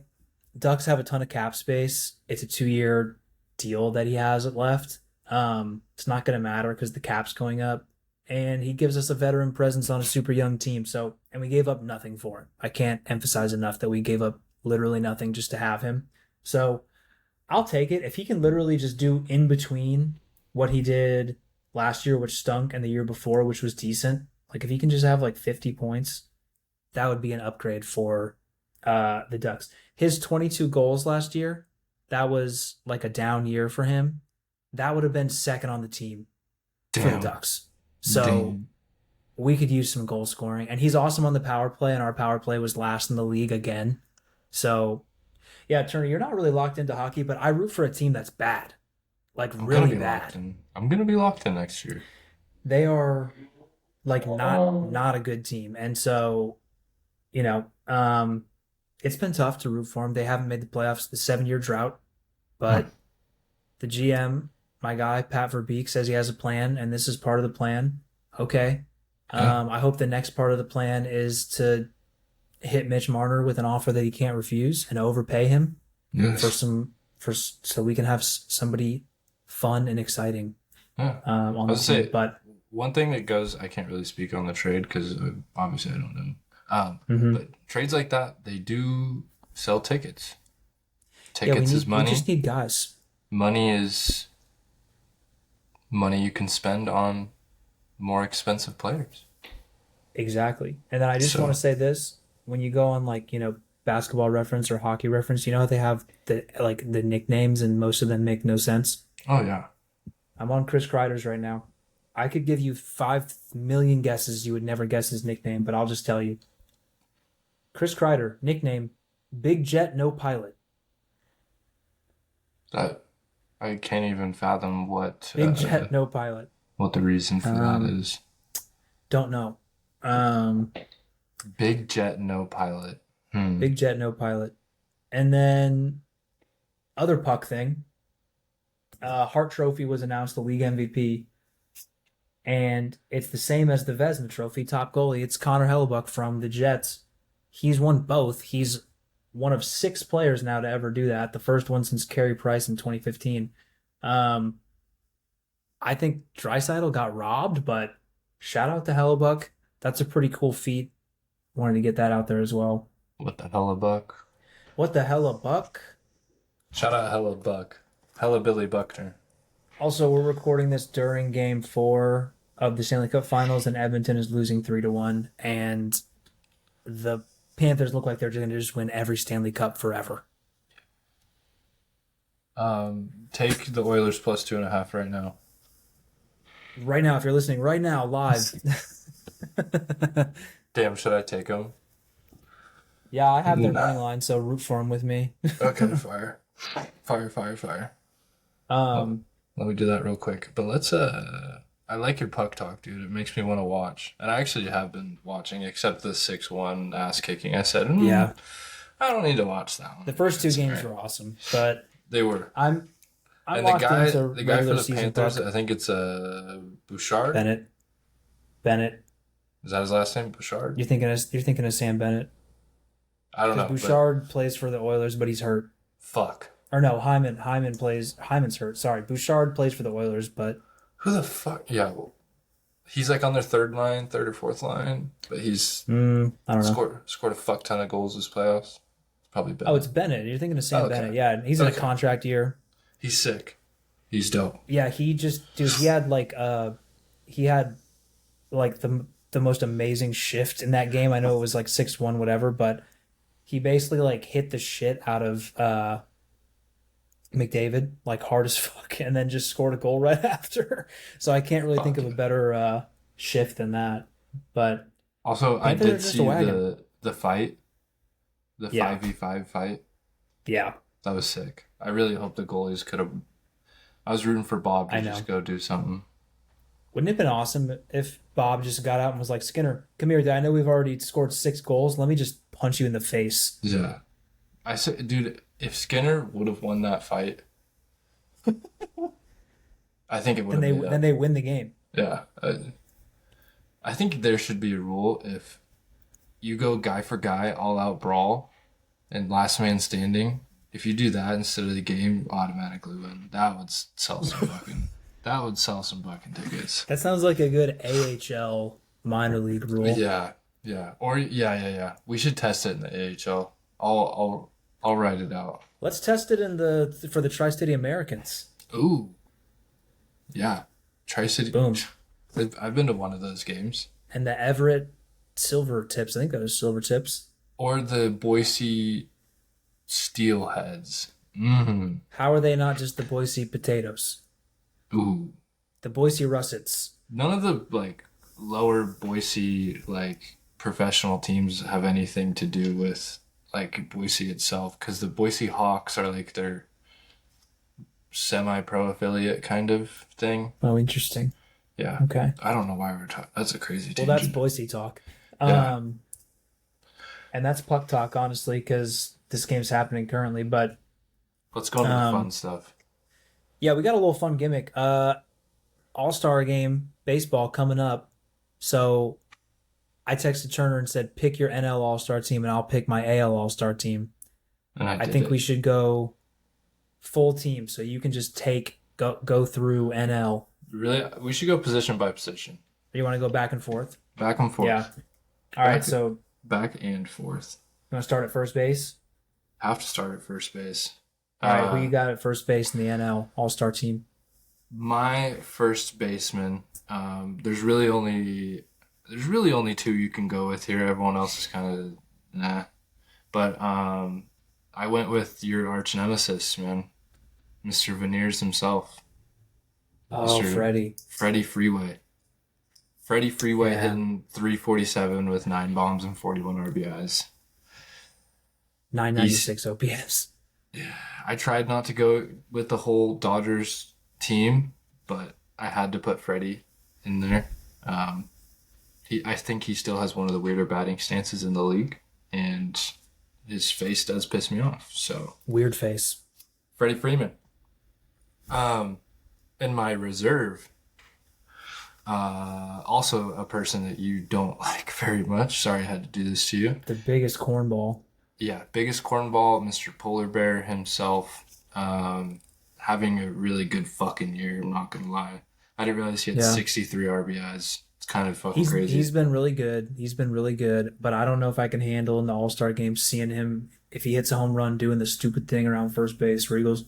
Speaker 1: Ducks have a ton of cap space. It's a 2-year deal that he has left. It's not going to matter because the cap's going up, and he gives us a veteran presence on a super young team. So, and we gave up nothing for him. I can't emphasize enough that we gave up literally nothing just to have him. So I'll take it if he can literally just do in between what he did last year, which stunk, and the year before, which was decent. Like if he can just have like 50 points, that would be an upgrade for the Ducks. His 22 goals last year, that was like a down year for him. That would have been second on the team for the
Speaker 2: Damn.
Speaker 1: Ducks. So
Speaker 2: Damn.
Speaker 1: we could use some goal scoring. And he's awesome on the power play, and our power play was last in the league again. So yeah, Turner, you're not really locked into hockey, but I root for a team that's bad. Like
Speaker 2: I'm gonna
Speaker 1: really
Speaker 2: be locked
Speaker 1: bad.
Speaker 2: in. I'm gonna be locked in next year.
Speaker 1: They are like not a good team. And so, you know, it's been tough to root for them. They haven't made the playoffs, the 7-year drought,
Speaker 2: Huh.
Speaker 1: but the GM, my guy Pat Verbeek, says he has a plan, and this is part of the plan. Okay.
Speaker 2: Yeah.
Speaker 1: I hope the next part of the plan is to hit Mitch Marner with an offer that he can't refuse and overpay him for
Speaker 2: Yes.
Speaker 1: so we can have somebody fun and exciting
Speaker 2: Yeah.
Speaker 1: on
Speaker 2: I
Speaker 1: the
Speaker 2: was
Speaker 1: team.
Speaker 2: say
Speaker 1: But
Speaker 2: one thing that goes. I can't really speak on the trade because obviously I don't know.
Speaker 1: mhm.
Speaker 2: But trades like that, they do sell tickets.
Speaker 1: Yeah,
Speaker 2: Tickets is
Speaker 1: we just
Speaker 2: money.
Speaker 1: need guys.
Speaker 2: Money is money you can spend on more expensive players.
Speaker 1: Exactly. And then I just want
Speaker 2: So,
Speaker 1: to say this: when you go on like basketball reference or hockey reference, you know how they have the nicknames, and most of them make no sense.
Speaker 2: oh yeah,
Speaker 1: I'm on Chris Kreider's right now. I could give you 5 million guesses you would never guess his nickname, but I'll just tell you: Chris Kreider, nickname Big Jet No Pilot.
Speaker 2: that I can't even fathom
Speaker 1: Big Jet No Pilot.
Speaker 2: what the reason for that
Speaker 1: Um,
Speaker 2: is.
Speaker 1: don't know. Um,
Speaker 2: Big jet, no pilot. Hmm.
Speaker 1: Big Jet No Pilot. And then other puck thing. Hart Trophy was announced the league MVP, and it's the same as the Vezina Trophy top goalie. It's Connor Hellebuck from the Jets. He's won both. He's one of 6 players now to ever do that. The first one since Carey Price in 2015. Um, I think Draisaitl got robbed, but shout out to Hellebuck. That's a pretty cool feat. Wanted to get that out there as well.
Speaker 2: What the hell a buck?
Speaker 1: What the hell, a buck?
Speaker 2: Shout out Hella Buck. Hella Billy Buckner.
Speaker 1: Also, we're recording this during Game 4 of the Stanley Cup Finals, and Edmonton is losing 3-1, and the Panthers look like they're going to just win every Stanley Cup forever.
Speaker 2: Take the Oilers plus 2.5 right now.
Speaker 1: Right now, if you're listening right now, live.
Speaker 2: Damn, should I take them?
Speaker 1: Yeah, I have their
Speaker 2: Nah.
Speaker 1: money line, so root for them with me.
Speaker 2: Okay, fire. Fire. Let me do that real quick. But let's I like your puck talk, dude. It makes me want to watch. And I actually have been watching, except the 6-1 ass kicking. I said,
Speaker 1: Yeah.
Speaker 2: I don't need to watch that one.
Speaker 1: The first two
Speaker 2: It's
Speaker 1: games
Speaker 2: great.
Speaker 1: were awesome, but
Speaker 2: They were.
Speaker 1: I'm
Speaker 2: And the
Speaker 1: locked
Speaker 2: guy
Speaker 1: into
Speaker 2: the guy for
Speaker 1: regular
Speaker 2: the
Speaker 1: season
Speaker 2: Panthers,
Speaker 1: puck.
Speaker 2: I think it's Bouchard.
Speaker 1: Bennett.
Speaker 2: Is that his last name? Bouchard?
Speaker 1: You're thinking of Sam Bennett.
Speaker 2: I don't know.
Speaker 1: Because
Speaker 2: But
Speaker 1: Bouchard plays for the Oilers, but he's hurt.
Speaker 2: fuck.
Speaker 1: Or no, Hyman's hurt. Sorry, Bouchard plays for the Oilers, but
Speaker 2: Who the fuck? Yeah. Well, he's like on their third or fourth line, but he's
Speaker 1: I don't know.
Speaker 2: scored a fuck ton of goals this playoffs. Probably Bennett.
Speaker 1: Oh, it's Bennett. You're thinking of Sam
Speaker 2: Okay.
Speaker 1: Bennett. Yeah, he's in a
Speaker 2: Okay.
Speaker 1: contract year.
Speaker 2: He's sick. He's dope.
Speaker 1: Yeah, he had the most amazing shift in that game. I know it was like 6-1 whatever, but he basically like hit the shit out of McDavid like hard as fuck and then just scored a goal right after. So I can't really think of a better shift than that. But
Speaker 2: Also, I
Speaker 1: Panthers are
Speaker 2: did
Speaker 1: just
Speaker 2: see
Speaker 1: a wagon.
Speaker 2: the fight, the
Speaker 1: Yeah.
Speaker 2: 5v5 fight.
Speaker 1: yeah,
Speaker 2: That was sick. I really hope the goalies could have. I was rooting for Bob to
Speaker 1: I know.
Speaker 2: just go do something.
Speaker 1: wouldn't it have been awesome if Bob just got out and was like, Skinner, come here, I know we've already scored 6 goals. Let me just punch you in the face.
Speaker 2: Yeah. I said, dude, if Skinner would have won that fight, I think it would
Speaker 1: And
Speaker 2: have been.
Speaker 1: then they win the game.
Speaker 2: Yeah. I think there should be a rule if you go guy for guy, all out brawl, and last man standing. If you do that instead of the game, you automatically win. That would sell some fucking. That would sell some fucking tickets.
Speaker 1: That sounds like a good AHL minor league rule.
Speaker 2: Yeah. Or yeah. We should test it in the AHL. I'll write it out.
Speaker 1: Let's test it for the Tri-City Americans.
Speaker 2: Ooh. Yeah. Tri-City.
Speaker 1: Boom.
Speaker 2: I've been to one of those games.
Speaker 1: And the Everett Silver Tips. I think those Silver Tips.
Speaker 2: Or the Boise Steelheads. Mm-hmm.
Speaker 1: How are they not just the Boise Potatoes?
Speaker 2: Ooh.
Speaker 1: The Boise Russets.
Speaker 2: None of the like lower Boise like professional teams have anything to do with like Boise itself, because the Boise Hawks are like their semi-pro affiliate kind of thing.
Speaker 1: Oh, interesting.
Speaker 2: Yeah.
Speaker 1: Okay.
Speaker 2: I don't know why we're talking. That's a crazy
Speaker 1: Well,
Speaker 2: tangent.
Speaker 1: that's Boise talk.
Speaker 2: Yeah.
Speaker 1: And that's puck talk, honestly, because this game's happening currently. But
Speaker 2: Let's go into the fun stuff.
Speaker 1: yeah, we got a little fun gimmick. All-Star game, baseball coming up. So I texted Turner and said, pick your NL All-Star team, and I'll pick my AL All-Star team.
Speaker 2: And
Speaker 1: I think we should go full team, so you can just go through NL.
Speaker 2: really we should go position by position,
Speaker 1: Or you want to go back and forth?
Speaker 2: back and forth.
Speaker 1: Yeah. All right, so
Speaker 2: Back and forth.
Speaker 1: you want to start at first base?
Speaker 2: Have to start at first base.
Speaker 1: All right, who you got at first base in the NL All-Star team?
Speaker 2: My first baseman. There's really only two you can go with here. Everyone else is kind of nah. But I went with your arch nemesis, man, Mr. Veneers himself.
Speaker 1: Oh,
Speaker 2: Mr.
Speaker 1: Freddie.
Speaker 2: Freddie Freeway. Freddie Freeway
Speaker 1: Yeah.
Speaker 2: hitting 347 with 9 bombs and 41 RBIs.
Speaker 1: 996 OPS.
Speaker 2: I tried not to go with the whole Dodgers team, but I had to put Freddie in there. I think he still has one of the weirder batting stances in the league, and his face does piss me off. So
Speaker 1: Weird face.
Speaker 2: Freddie Freeman. In my reserve, also a person that you don't like very much. Sorry I had to do this to you.
Speaker 1: The biggest cornball.
Speaker 2: Yeah, biggest cornball, Mr. Polar Bear himself, having a really good fucking year, I'm not gonna lie. I didn't realize he had
Speaker 1: Yeah.
Speaker 2: 63 RBIs. It's kind of fucking
Speaker 1: He's
Speaker 2: crazy.
Speaker 1: he's been really good. He's been really good, but I don't know if I can handle in the All-Star game seeing him if he hits a home run doing the stupid thing around first base where he goes,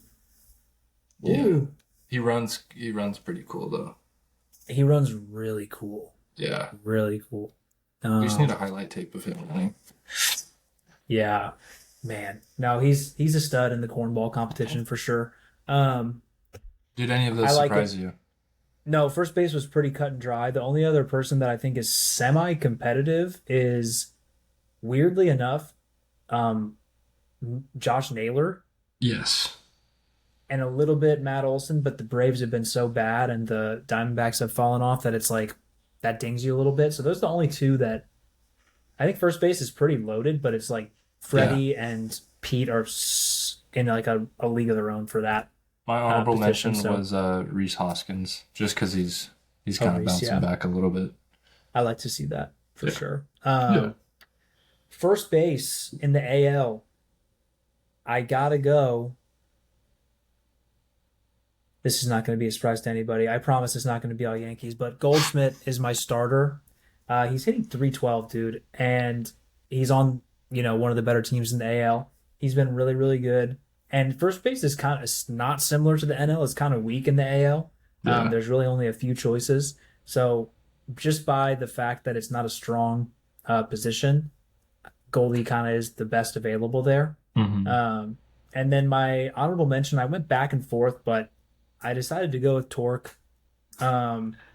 Speaker 2: Yeah.
Speaker 1: ooh.
Speaker 2: He runs pretty cool though.
Speaker 1: He runs really cool.
Speaker 2: Yeah.
Speaker 1: Really cool.
Speaker 2: We just need a
Speaker 1: Um,
Speaker 2: highlight tape of him running.
Speaker 1: yeah, man. No, he's a stud in the cornball competition for sure. Um,
Speaker 2: Did any of
Speaker 1: I
Speaker 2: those
Speaker 1: like it.
Speaker 2: surprise you?
Speaker 1: No, first base was pretty cut and dry. The only other person that I think is semi-competitive is, weirdly enough, um, Josh Naylor
Speaker 2: Yes.
Speaker 1: and a little bit Matt Olson, but the Braves have been so bad and the Diamondbacks have fallen off that it's like that dings you a little bit. So those are the only two that I think first base is pretty loaded, but it's like
Speaker 2: Yeah.
Speaker 1: Freddie and Pete are in like a league of their own for that
Speaker 2: My honorable
Speaker 1: position.
Speaker 2: mention
Speaker 1: So,
Speaker 2: was Reese Hoskins, just because he's
Speaker 1: oh,
Speaker 2: kind of
Speaker 1: Reese,
Speaker 2: bouncing
Speaker 1: yeah,
Speaker 2: back a little bit.
Speaker 1: I like to see that for
Speaker 2: Yeah.
Speaker 1: sure.
Speaker 2: Yeah.
Speaker 1: First base in the AL, I gotta go. This is not going to be a surprise to anybody. I promise it's not going to be all Yankees, but Goldschmidt is my starter. He's hitting 312, dude, and he's on, one of the better teams in the AL. He's been really, really good. And first base is kind of not similar to the NL. It's kind of weak in the AL.
Speaker 2: Yeah.
Speaker 1: There's really only a few choices. So just by the fact that it's not a strong position, Goldie kind of is the best available there.
Speaker 2: Hmm.
Speaker 1: And then my honorable mention, I went back and forth, but I decided to go with Torque.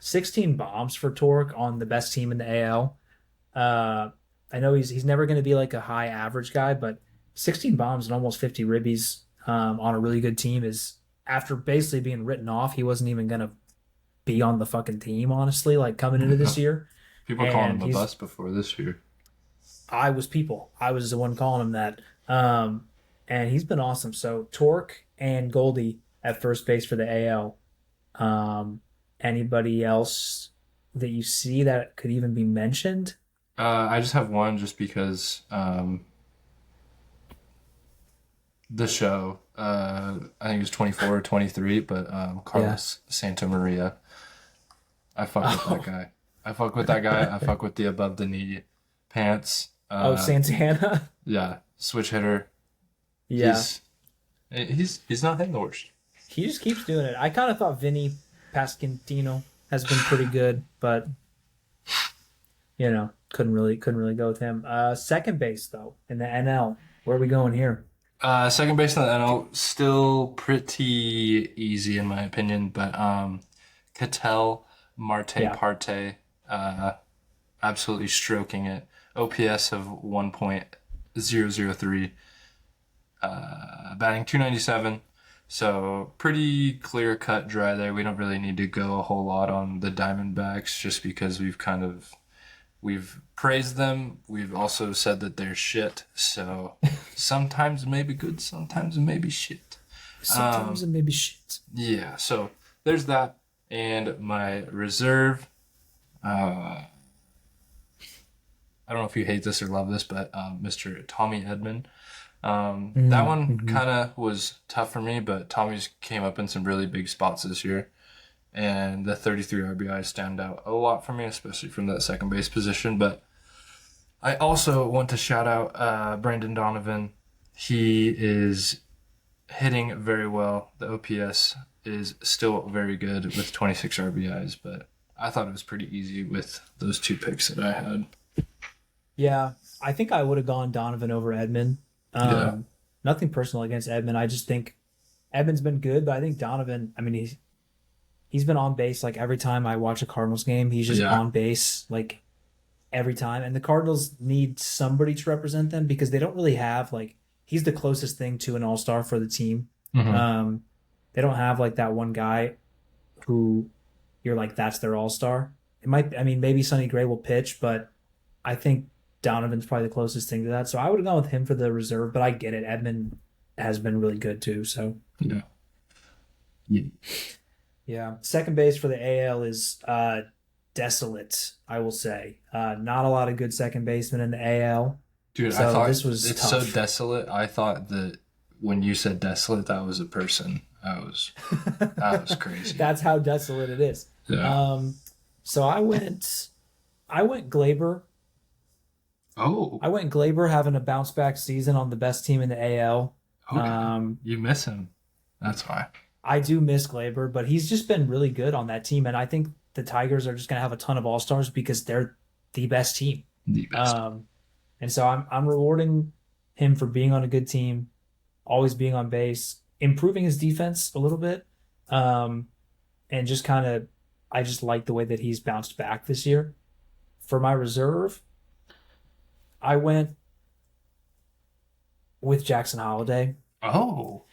Speaker 1: 16 bombs for Torque on the best team in the AL. I know he's never going to be like a high average guy, but 16 bombs and almost 50 ribbies on a really good team is, after basically being written off, he wasn't even going to be on the fucking team, honestly, like coming into this year.
Speaker 2: People calling
Speaker 1: And
Speaker 2: him a bust before this year.
Speaker 1: I was the one calling him that. And he's been awesome. So Torque and Goldie at first base for the AL. Anybody else that you see that could even be mentioned?
Speaker 2: I just have one just because the show, I think it was 24 or 23, but Carlos Santamaria. I fuck with that guy. I fuck with that guy. I fuck with the above the knee pants.
Speaker 1: Santana.
Speaker 2: Yeah, switch hitter.
Speaker 1: Yeah.
Speaker 2: He's not hitting the worst.
Speaker 1: He just keeps doing it. I kind of thought Vinny Pasquantino has been pretty good, but couldn't really go with him. Second base though in the NL. Where are we going here?
Speaker 2: Second base in the NL, still pretty easy in my opinion, but Cattell Marte
Speaker 1: Yeah.
Speaker 2: Parte, absolutely stroking it. OPS of 1.003, batting 297. So pretty clear cut dry there. We don't really need to go a whole lot on the Diamondbacks just because we've praised them. We've also said that they're shit. So sometimes it may be good, sometimes it may be shit.
Speaker 1: Sometimes it may be shit.
Speaker 2: Yeah, so there's that. And my reserve, I don't know if you hate this or love this, but Mr. Tommy Edman. That one kind of was tough for me, but Tommy's came up in some really big spots this year. And the 33 RBI stand out a lot for me, especially from that second base position. But I also want to shout out Brandon Donovan. He is hitting very well. The OPS is still very good with 26 RBIs, but I thought it was pretty easy with those two picks that I had.
Speaker 1: Yeah, I think I would have gone Donovan over Edman.
Speaker 2: Yeah.
Speaker 1: Nothing personal against Edman. I just think Edman's been good, but I think Donovan, I mean, he's been on base like every time I watch a Cardinals game. He's just
Speaker 2: Yeah.
Speaker 1: on base like every time. And the Cardinals need somebody to represent them because they don't really have like, he's the closest thing to an all-star for the team.
Speaker 2: Mhm.
Speaker 1: They don't have like that one guy who you're like, that's their all-star. Maybe Sonny Gray will pitch, but I think Donovan's probably the closest thing to that. So I would have gone with him for the reserve, but I get it. Edman has been really good too. So
Speaker 2: Yeah.
Speaker 1: yeah. Second base for the AL is desolate, I will say. Not a lot of good second basemen in the AL.
Speaker 2: Dude,
Speaker 1: So
Speaker 2: I thought
Speaker 1: this was
Speaker 2: it's
Speaker 1: tough.
Speaker 2: so desolate. I thought that when you said desolate, that was a person. That was crazy.
Speaker 1: That's how desolate it is.
Speaker 2: Yeah.
Speaker 1: Um, so I went Glaber.
Speaker 2: Oh,
Speaker 1: I went Glaber having a bounce back season on the best team in the AL.
Speaker 2: okay.
Speaker 1: Um,
Speaker 2: You miss him. That's why.
Speaker 1: I do miss Glaber, but he's just been really good on that team, and I think the Tigers are just going to have a ton of All-Stars because they're the best team.
Speaker 2: The best.
Speaker 1: Um, and so I'm rewarding him for being on a good team, always being on base, improving his defense a little bit, um, and just kind of I just like the way that he's bounced back this year. For my reserve, I went with Jackson Holiday.
Speaker 2: Oh,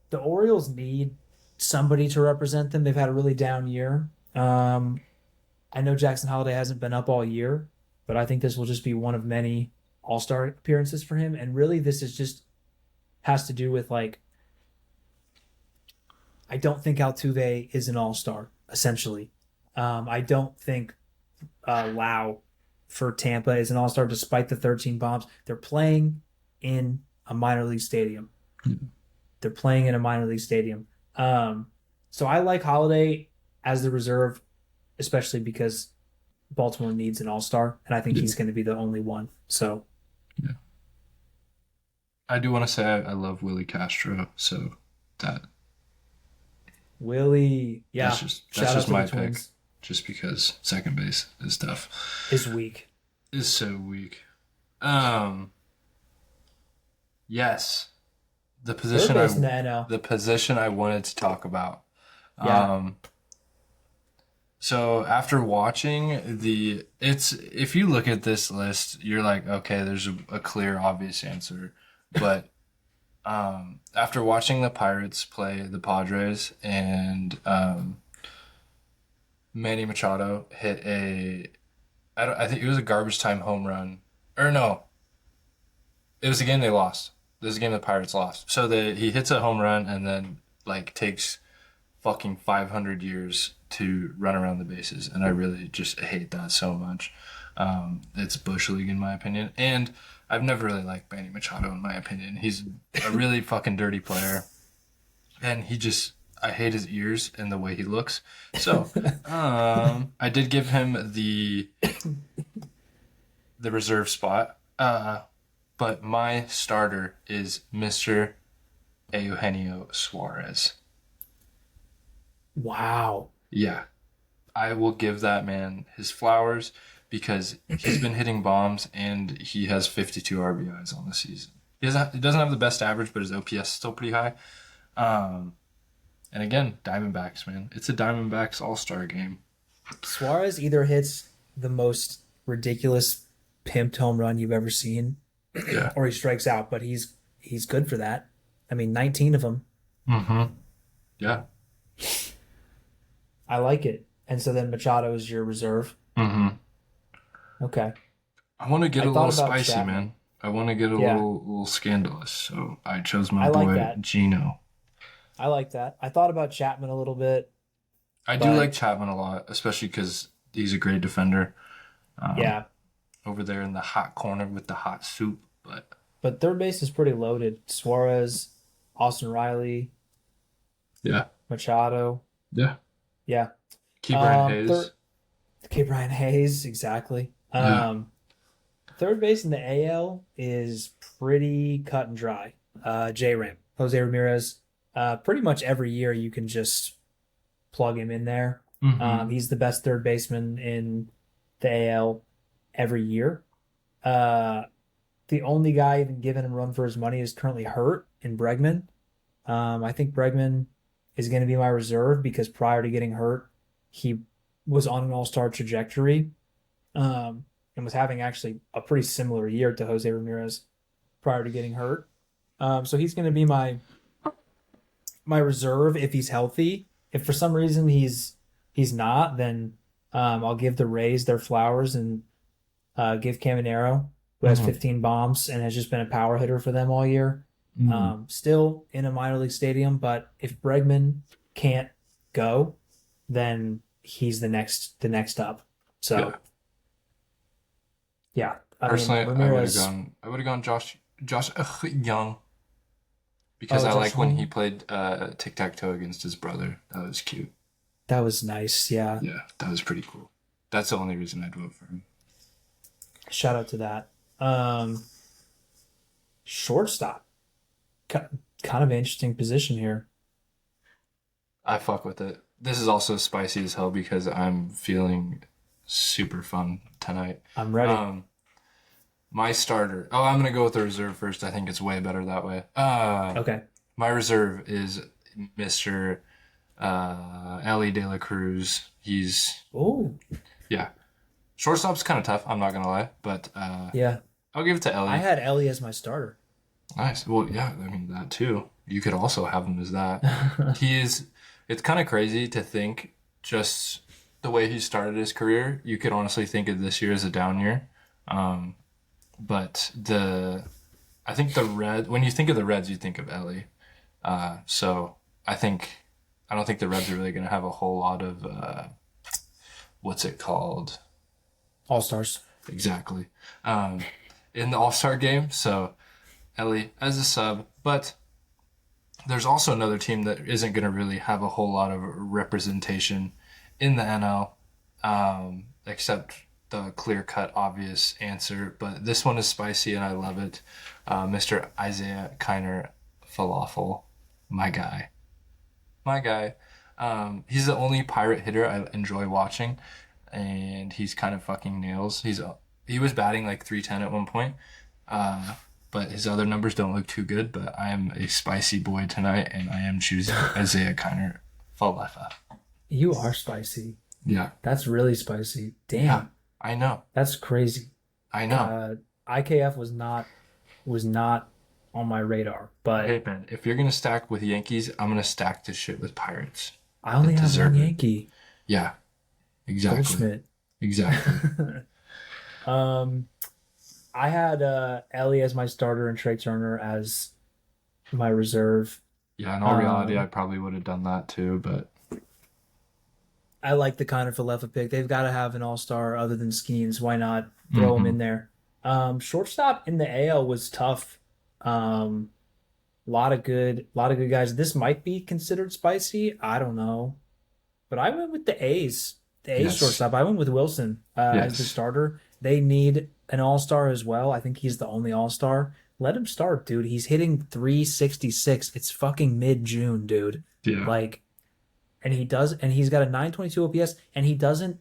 Speaker 1: The Orioles need somebody to represent them. They've had a really down year. I know Jackson Holiday hasn't been up all year, but I think this will just be one of many All-Star appearances for him. And really, this is just has to do with like I don't think Altuve is an All-Star essentially. I don't think Lau for Tampa is an All-Star despite the 13 bombs. They're playing in a minor league stadium. They're playing in a minor league stadium. So I like Holiday as the reserve, especially because Baltimore needs an all-star, and I think
Speaker 2: yeah.
Speaker 1: he's going to be the only one. So
Speaker 2: Yeah. I do want to say I love Willie Castro, so that
Speaker 1: Willie, yeah,
Speaker 2: that's
Speaker 1: shout out
Speaker 2: just
Speaker 1: to
Speaker 2: my
Speaker 1: the
Speaker 2: pick.
Speaker 1: Twins.
Speaker 2: Just because second base is tough.
Speaker 1: Is weak.
Speaker 2: Is so weak. Um, yes. The
Speaker 1: Third
Speaker 2: position
Speaker 1: base in the NL.
Speaker 2: the position I wanted to talk about.
Speaker 1: Yeah.
Speaker 2: So after watching if you look at this list, you're like, okay, there's a clear, obvious answer. But after watching the Pirates play the Padres and Manny Machado hit I think it was a garbage time home run. Or no, it was the game they lost. This is the game the Pirates lost. So he hits a home run and then like takes fucking 500 years to run around the bases, and I really just hate that so much. It's bush league in my opinion, and I've never really liked Manny Machado in my opinion. He's a really fucking dirty player, and I hate his ears and the way he looks. So I did give him the reserve spot, but my starter is Mr. Eugenio Suarez.
Speaker 1: Wow.
Speaker 2: Yeah, I will give that man his flowers because he's been hitting bombs and he has 52 RBIs on the season. He doesn't have the best average, but his OPS is still pretty high. And again, Diamondbacks, man. It's a Diamondbacks All-Star game.
Speaker 1: Suarez either hits the most ridiculous pimped home run you've ever seen,
Speaker 2: Yeah.
Speaker 1: or he strikes out. But he's good for that. I mean, 19 of them.
Speaker 2: Mm-hmm. Yeah.
Speaker 1: I like it. And so then Machado is your reserve.
Speaker 2: Mm-hmm.
Speaker 1: Okay.
Speaker 2: I want to get
Speaker 1: I
Speaker 2: a little
Speaker 1: thought about
Speaker 2: spicy,
Speaker 1: Chapman.
Speaker 2: man. I want to get a
Speaker 1: Yeah.
Speaker 2: little scandalous, so I chose my
Speaker 1: I like
Speaker 2: boy
Speaker 1: that.
Speaker 2: Gino.
Speaker 1: I like that. I thought about Chapman a little bit.
Speaker 2: I do
Speaker 1: But-
Speaker 2: like Chapman a lot, especially because he's a great defender.
Speaker 1: Yeah.
Speaker 2: Over there in the hot corner with the hot soup, but
Speaker 1: But third base is pretty loaded. Suarez, Austin Riley,
Speaker 2: yeah,
Speaker 1: Machado.
Speaker 2: yeah.
Speaker 1: Yeah.
Speaker 2: Keep Brian Hayes.
Speaker 1: Okay, Brian Hayes, exactly.
Speaker 2: Yeah.
Speaker 1: Third base in the AL is pretty cut and dry. J-Ram, Jose Ramirez. Pretty much every year you can just plug him in there.
Speaker 2: Mhm.
Speaker 1: He's the best third baseman in the AL every year. The only guy even giving him run for his money is currently hurt in Bregman. I think Bregman is going to be my reserve because prior to getting hurt, he was on an all-star trajectory and was having actually a pretty similar year to Jose Ramirez prior to getting hurt. So he's going to be my reserve if he's healthy. If for some reason he's not, then I'll give the Rays their flowers and give Caminero, who has 15 bombs and has just been a power hitter for them all year. Still in a minor league stadium, but if Bregman can't go, then he's the next up. So yeah.
Speaker 2: Personally,
Speaker 1: Ramirez,
Speaker 2: I would have gone Josh Young because I
Speaker 1: Josh
Speaker 2: like when
Speaker 1: Young.
Speaker 2: he played tic tac toe against his brother. That was cute.
Speaker 1: That was nice. Yeah.
Speaker 2: Yeah, that was pretty cool. That's the only reason I'd vote for him.
Speaker 1: Shout out to that. Um, Shortstop. Ki- Kind of an interesting position here.
Speaker 2: I fuck with it. This is also spicy as hell because I'm feeling super fun tonight.
Speaker 1: I'm ready.
Speaker 2: Um, my starter. Oh, I'm gonna go with the reserve first. I think it's way better that way.
Speaker 1: Okay.
Speaker 2: My reserve is Mr. Ellie De La Cruz. He's
Speaker 1: Oh,
Speaker 2: yeah. Shortstop's kind of tough. I'm not gonna lie, but
Speaker 1: yeah.
Speaker 2: I'll give it to
Speaker 1: I
Speaker 2: Ellie.
Speaker 1: had Ellie as my starter.
Speaker 2: Nice. Well, yeah. I mean that too. You could also have him as that. He is. It's kind of crazy to think just the way he started his career. You could honestly think of this year as a down year. Um, but I think the Red. When you think of the Reds, you think of Ellie. So I don't think the Reds are really going to have a whole lot of what's it called
Speaker 1: All Stars.
Speaker 2: exactly in the All-Star game. So Ellie as a sub, but there's also another team that isn't going to really have a whole lot of representation in the NL, except the clear-cut obvious answer. But this one is spicy and I love it. Mr. Isaiah Kiner Falafel, my guy. My guy. He's the only Pirate hitter I enjoy watching, and he's kind of fucking nails. He was batting like 310 at one point, but his other numbers don't look too good. But I am a spicy boy tonight, and I am choosing Isaiah Kiner Falefa.
Speaker 1: You are spicy.
Speaker 2: Yeah,
Speaker 1: That's really spicy. Damn.
Speaker 2: yeah, I know,
Speaker 1: That's crazy.
Speaker 2: I know.
Speaker 1: IKF was not on my radar, but
Speaker 2: Hey man, if you're gonna stack with Yankees, I'm gonna stack this shit with Pirates.
Speaker 1: I only
Speaker 2: That
Speaker 1: have
Speaker 2: deserve
Speaker 1: one
Speaker 2: it.
Speaker 1: Yankee.
Speaker 2: Yeah, exactly,
Speaker 1: Goldschmidt.
Speaker 2: exactly.
Speaker 1: I had Ellie as my starter and Trey Turner as my reserve.
Speaker 2: Yeah, in all reality,
Speaker 1: Um,
Speaker 2: I probably would have done that too, but
Speaker 1: I like the kind of Falefa pick. They've got to have an all-star other than Skeens. Why not throw him
Speaker 2: mhm.
Speaker 1: in there? Shortstop in the AL was tough. Um, lot of good guys. This might be considered spicy. I don't know, but I went with the A's. The A's
Speaker 2: Yes,
Speaker 1: shortstop. I went with Wilson as the
Speaker 2: yes,
Speaker 1: starter. They need an all-star as well. I think he's the only all-star. Let him start, dude. He's hitting 366. It's fucking mid-June, dude.
Speaker 2: yeah,
Speaker 1: Like, and he's got a 922 OPS, and he doesn't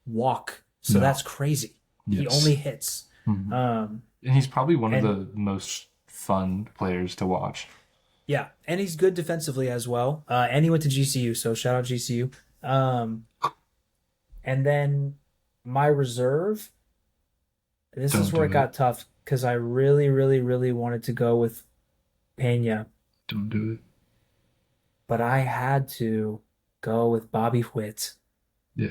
Speaker 1: walk. So
Speaker 2: no,
Speaker 1: that's crazy. He
Speaker 2: yes.
Speaker 1: only hits.
Speaker 2: Mhm.
Speaker 1: Um,
Speaker 2: And he's probably one of
Speaker 1: and
Speaker 2: the most fun players to watch.
Speaker 1: yeah, and he's good defensively as well. And he went to GCU, so shout out GCU. Um, and then my reserve, this is
Speaker 2: Don't
Speaker 1: where
Speaker 2: do
Speaker 1: it
Speaker 2: it.
Speaker 1: got tough because I really, really, really wanted to go with Pena,
Speaker 2: Don't do it.
Speaker 1: but I had to go with Bobby Witt.
Speaker 2: Yeah.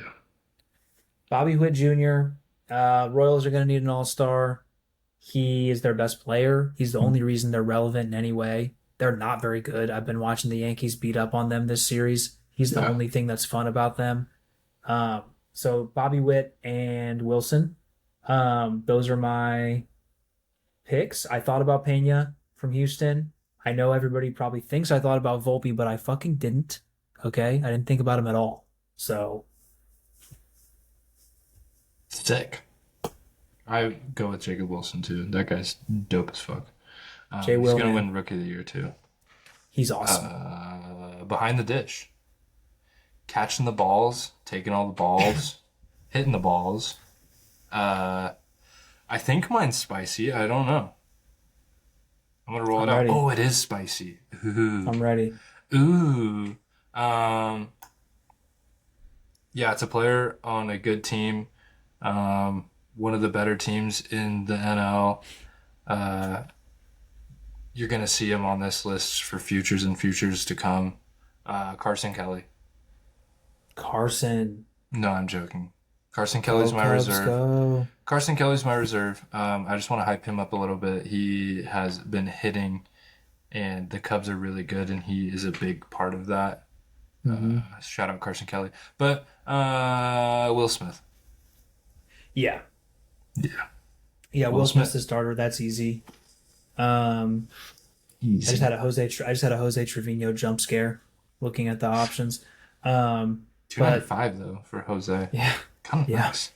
Speaker 1: Bobby Witt Jr. Royals are going to need an all-star. He is their best player. He's the only reason they're relevant in any way. They're not very good. I've been watching the Yankees beat up on them this series. He's the
Speaker 2: Yeah.
Speaker 1: only thing that's fun about them. So Bobby Witt and Wilson. Those are my picks. I thought about Pena from Houston. I know everybody probably thinks I thought about Volpe, but I fucking didn't. Okay? I didn't think about him at all. So,
Speaker 2: Sick. I go with Jacob Wilson too. That guy's dope as fuck.
Speaker 1: Jay
Speaker 2: He's
Speaker 1: Will,
Speaker 2: gonna
Speaker 1: man.
Speaker 2: win Rookie of the Year too.
Speaker 1: He's awesome.
Speaker 2: Behind the dish, catching the balls, taking all the balls, hitting the balls. I think mine's spicy. I don't know. I'm gonna roll
Speaker 1: I'm
Speaker 2: it out.
Speaker 1: ready.
Speaker 2: Oh, it is spicy. Ooh.
Speaker 1: I'm ready.
Speaker 2: Ooh. Yeah, it's a player on a good team. One of the better teams in the NL. You're gonna see him on this list for futures and futures to come. Carson Kelly.
Speaker 1: Carson.
Speaker 2: No, I'm joking. Carson
Speaker 1: Go
Speaker 2: Kelly's my
Speaker 1: Cubs,
Speaker 2: reserve.
Speaker 1: go.
Speaker 2: Carson Kelly's my reserve. I just want to hype him up a little bit. He has been hitting, and the Cubs are really good, and he is a big part of that.
Speaker 1: Hmm.
Speaker 2: Shout out Carson Kelly. But Will Smith.
Speaker 1: Yeah.
Speaker 2: Yeah.
Speaker 1: Yeah,
Speaker 2: Will
Speaker 1: Will Smith's
Speaker 2: Smith.
Speaker 1: the starter. That's easy. I just
Speaker 2: Easy.
Speaker 1: had a Jose Trevino jump scare looking at the options. Um, But
Speaker 2: 295 though for Jose.
Speaker 1: yeah,
Speaker 2: Kind of
Speaker 1: yeah.
Speaker 2: nice.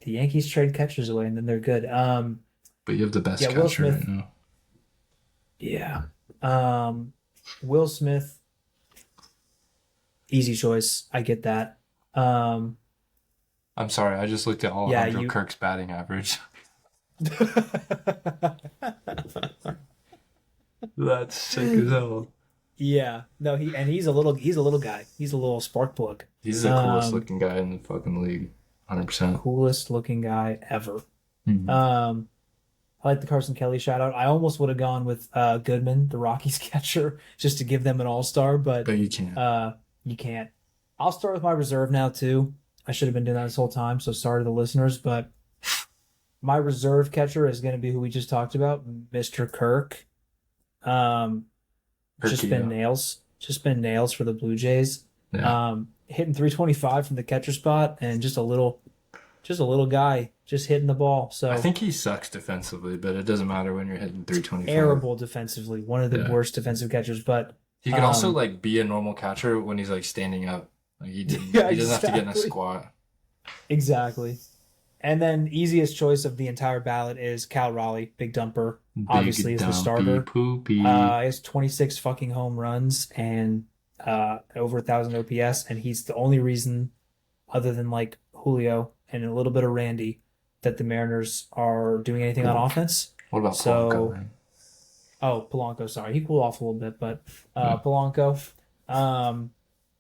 Speaker 1: The Yankees trade catchers away and then they're good.
Speaker 2: But you have the
Speaker 1: Yeah,
Speaker 2: best
Speaker 1: Will
Speaker 2: catcher right
Speaker 1: Smith.
Speaker 2: now.
Speaker 1: Yeah. Um, Will Smith, easy choice. I get that. Um,
Speaker 2: I'm sorry, I just looked at
Speaker 1: yeah,
Speaker 2: Alejandro
Speaker 1: you.
Speaker 2: Kirk's batting average. That's sick as hell.
Speaker 1: Yeah. No, he's a little guy. He's a little spark plug.
Speaker 2: He's the coolest
Speaker 1: Um,
Speaker 2: looking guy in the fucking league. 100%.
Speaker 1: Coolest looking guy ever.
Speaker 2: Mhm.
Speaker 1: I like the Carson Kelly shout out. I almost would have gone with Goodman, the Rockies catcher, just to give them an all-star, but
Speaker 2: But you can't.
Speaker 1: you can't. I'll start with my reserve now too. I should have been doing that this whole time, so sorry to the listeners, but my reserve catcher is going to be who we just talked about, Mr. Kirk. Um, just been
Speaker 2: Herkio.
Speaker 1: nails, just been nails for the Blue Jays.
Speaker 2: Yeah.
Speaker 1: Hitting 325 from the catcher spot, and just a little guy just hitting the ball. So
Speaker 2: I think he sucks defensively, but it doesn't matter when you're hitting 325.
Speaker 1: terrible defensively, one of the
Speaker 2: Yeah.
Speaker 1: worst defensive catchers. But
Speaker 2: He could also
Speaker 1: um,
Speaker 2: like be a normal catcher when he's like standing up. Like
Speaker 1: yeah,
Speaker 2: he doesn't have to get in a
Speaker 1: exactly,
Speaker 2: squat.
Speaker 1: exactly. And then easiest choice of the entire ballot is Cal Raleigh, big dumper. Obviously,
Speaker 2: Big
Speaker 1: is the
Speaker 2: dumpy
Speaker 1: starter.
Speaker 2: poopy.
Speaker 1: He has 26 fucking home runs and over 1,000 OPS, and he's the only reason, other than like Julio and a little bit of Randy, that the Mariners are doing anything on offense.
Speaker 2: What about Polanco,
Speaker 1: So,
Speaker 2: man?
Speaker 1: oh, Polanco, sorry, he cooled off a little bit, but
Speaker 2: Yeah.
Speaker 1: Polanco.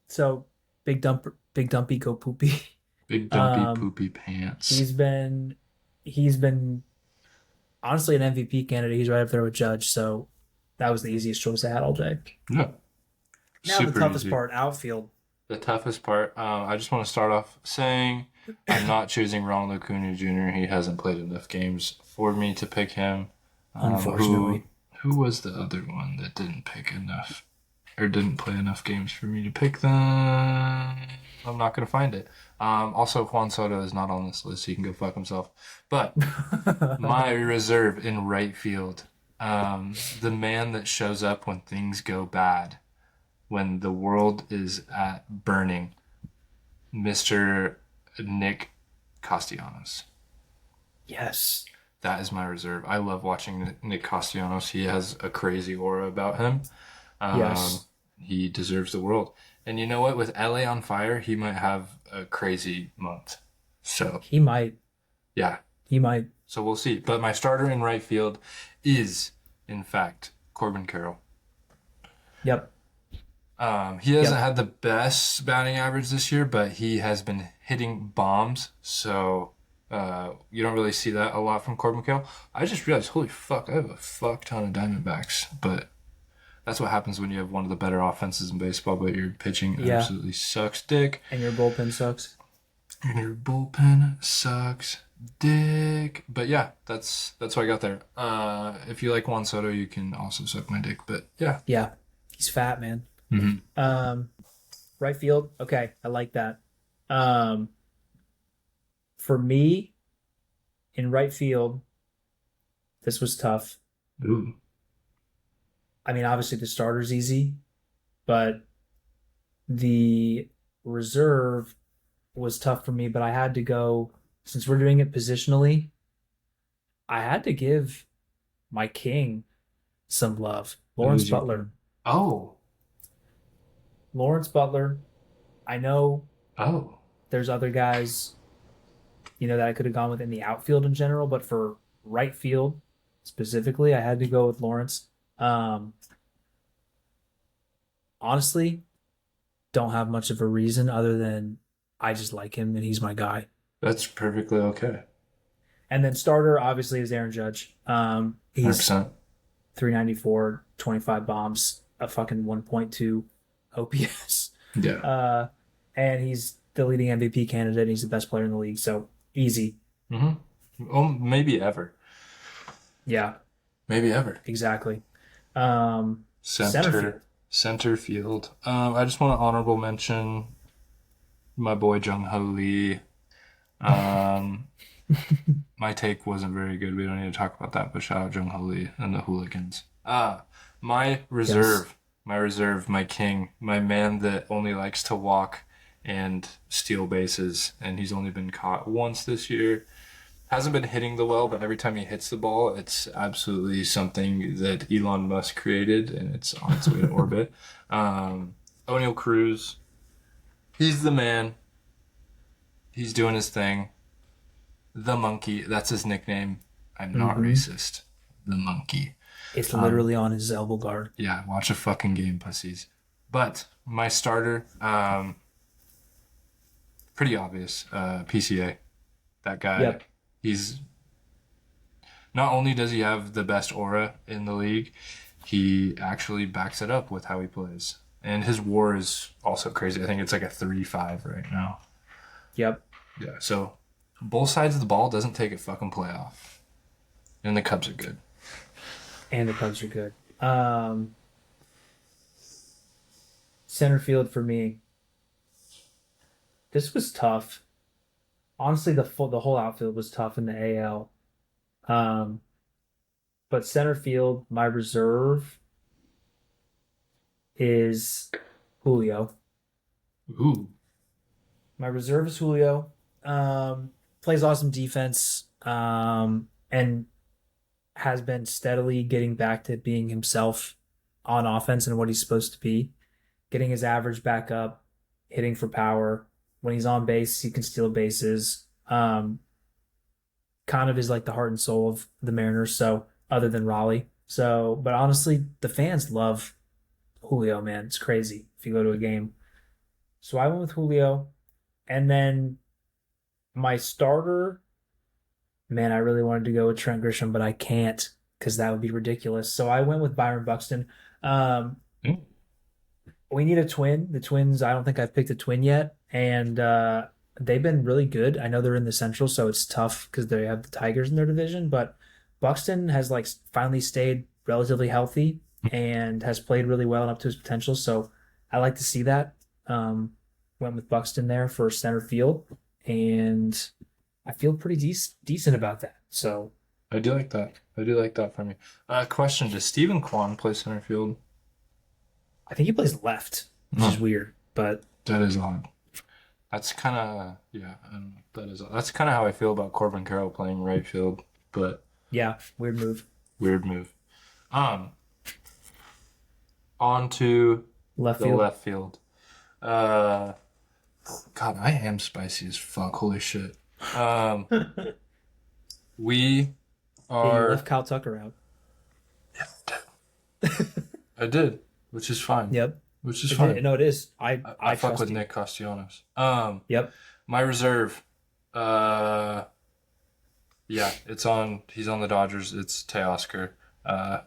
Speaker 1: So big dumpy, go poopy.
Speaker 2: Big dumpy
Speaker 1: Um,
Speaker 2: poopy pants.
Speaker 1: he's been honestly an MVP candidate. He's right up there with Judge, so that was the easiest choice I had all day.
Speaker 2: Yeah.
Speaker 1: Now the
Speaker 2: Super
Speaker 1: toughest
Speaker 2: easy.
Speaker 1: part, outfield.
Speaker 2: The toughest part, I just want to start off saying I'm not choosing Ronald Acuna Jr. He hasn't played enough games for me to pick him.
Speaker 1: Unfortunately.
Speaker 2: Who was the other one that didn't pick enough or didn't play enough games for me to pick them? I'm not going to find it. Also, Juan Soto is not on this list. He can go fuck himself. But my reserve in right field, the man that shows up when things go bad, when the world is at burning, Mr. Nick Castellanos.
Speaker 1: Yes.
Speaker 2: That is my reserve. I love watching Nick Castellanos. He has a crazy aura about him.
Speaker 1: Yes.
Speaker 2: He deserves the world. And you know what? With LA on fire, he might have a crazy month. So,
Speaker 1: He might.
Speaker 2: yeah.
Speaker 1: He might.
Speaker 2: So we'll see. But my starter in right field is, in fact, Corbin Carroll.
Speaker 1: Yep.
Speaker 2: He hasn't had the best batting average this year, but he has been hitting bombs. So you don't really see that a lot from Corbin Carroll. I just realized, holy fuck, I have a fuck ton of Diamondbacks. But that's what happens when you have one of the better offenses in baseball, but your pitching absolutely sucks dick.
Speaker 1: And your bullpen sucks.
Speaker 2: And your bullpen sucks dick. But yeah, that's what I got there. If you like Juan Soto, you can also suck my dick. But yeah.
Speaker 1: Yeah. He's fat, man.
Speaker 2: Mm-hmm.
Speaker 1: Right field. Okay. I like that. For me, in right field, this was tough.
Speaker 2: Ooh.
Speaker 1: I mean, obviously the starter's easy, but the reserve was tough for me, but I had to go, since we're doing it positionally, I had to give my king some love. Lawrence
Speaker 2: Who's your-
Speaker 1: Butler.
Speaker 2: Oh.
Speaker 1: Lawrence Butler. I know
Speaker 2: Oh.
Speaker 1: there's other guys, that I could have gone with in the outfield in general, but for right field specifically, I had to go with Lawrence. Honestly, don't have much of a reason other than I just like him and he's my guy.
Speaker 2: That's perfectly okay.
Speaker 1: And then starter obviously is Aaron Judge. He's
Speaker 2: 100%.
Speaker 1: 394, 25 bombs, a fucking 1.2 OPS.
Speaker 2: Yeah.
Speaker 1: And he's the leading MVP candidate. And he's the best player in the league. So easy.
Speaker 2: Mm-hmm. Oh, maybe ever.
Speaker 1: Yeah,
Speaker 2: Maybe ever.
Speaker 1: exactly.
Speaker 2: Center
Speaker 1: field.
Speaker 2: Center field. I just want to honorable mention my boy Jung Ho Lee. My take wasn't very good. We don't need to talk about that, but shout out Jung Ho Lee and the Hooligans. My reserve, my king, my man that only likes to walk and steal bases, and he's only been caught once this year. Hasn't been hitting the well, but every time he hits the ball, it's absolutely something that Elon Musk created, and it's on its way to orbit. O'Neal Cruz, he's the man. He's doing his thing. The Monkey, that's his nickname. I'm not racist. The Monkey.
Speaker 1: It's literally on his elbow guard.
Speaker 2: Yeah, watch a fucking game, pussies. But my starter, pretty obvious. PCA. That guy.
Speaker 1: Yep.
Speaker 2: He's not only does he have the best aura in the league, he actually backs it up with how he plays. And his WAR is also crazy. I think it's like a 3.5 right now.
Speaker 1: Yep.
Speaker 2: Yeah, so both sides of the ball doesn't take a fucking playoff. And the Cubs are good.
Speaker 1: And the Cubs are good. Center field for me. This was tough. Honestly, the whole outfield was tough in the AL. But center field, my reserve is Julio.
Speaker 2: Ooh.
Speaker 1: My reserve is Julio. Plays awesome defense. And has been steadily getting back to being himself on offense and what he's supposed to be. Getting his average back up, hitting for power. When he's on base, he can steal bases. Kind of is like the heart and soul of the Mariners, so other than Raleigh. So, but honestly, the fans love Julio, man. It's crazy if you go to a game. So I went with Julio. And then my starter, man, I really wanted to go with Trent Grisham, but I can't because that would be ridiculous. So I went with Byron Buxton. We need a twin. The Twins, I don't think I've picked a twin yet. And they've been really good. I know they're in the Central, so it's tough because they have the Tigers in their division. But Buxton has like finally stayed relatively healthy and has played really well and up to his potential. So I like to see that. Went with Buxton there for center field. And I feel pretty decent about that. So
Speaker 2: I do like that. I do like that from you. Question, does Stephen Kwan play center field?
Speaker 1: I think he plays left, which is weird, but
Speaker 2: that is odd. That's kind of that's kind of how I feel about Corbin Carroll playing right field, but
Speaker 1: yeah, weird move.
Speaker 2: Weird move. On to
Speaker 1: left
Speaker 2: field. God, I am spicy as fuck. Holy shit. We are.
Speaker 1: You left Kyle Tucker out.
Speaker 2: Yeah, I did, which is fine.
Speaker 1: Yep.
Speaker 2: Which is fine.
Speaker 1: No, it is. I
Speaker 2: fuck with
Speaker 1: you.
Speaker 2: Nick Castellanos.
Speaker 1: Yep.
Speaker 2: My reserve. Yeah, it's on. He's on the Dodgers. It's Teoscar. I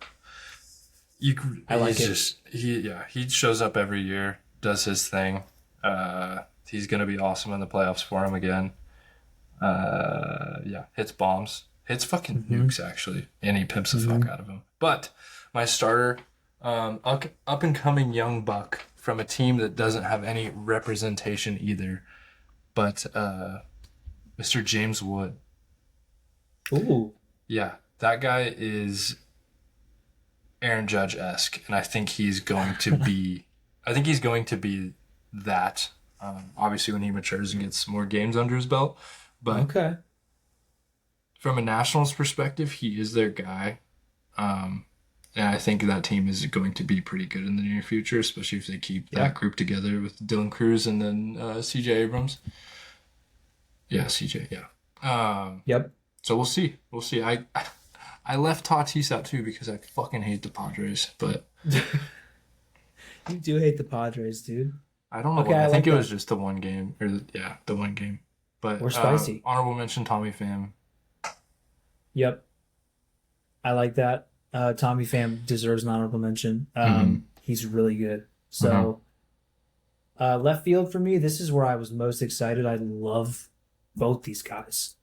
Speaker 2: like it. He shows up every year, does his thing. He's gonna be awesome in the playoffs for him again. Hits bombs, hits fucking nukes actually, and he pimps the fuck out of him. But my starter, up and coming young buck from a team that doesn't have any representation either, but Mr. James Wood.
Speaker 1: Ooh.
Speaker 2: Yeah, that guy is Aaron Judge-esque, and I think he's going to be. I think he's going to be that. Obviously, when he matures and gets more games under his belt, but
Speaker 1: okay.
Speaker 2: From a Nationals perspective, he is their guy, and I think that team is going to be pretty good in the near future, especially if they keep that group together with Dylan Cruz and then C.J. Abrams. Yeah, C.J. Yeah.
Speaker 1: Yep.
Speaker 2: So we'll see. We'll see. I left Tatis out too because I fucking hate the Padres, but
Speaker 1: you do hate the Padres, dude.
Speaker 2: I don't know. Okay, I think it was just the one game, the one game. But
Speaker 1: we're spicy.
Speaker 2: Honorable mention, Tommy Pham.
Speaker 1: Yep, I like that. Tommy Pham deserves an honorable mention. He's really good. So, left field for me, this is where I was most excited. I love both these guys,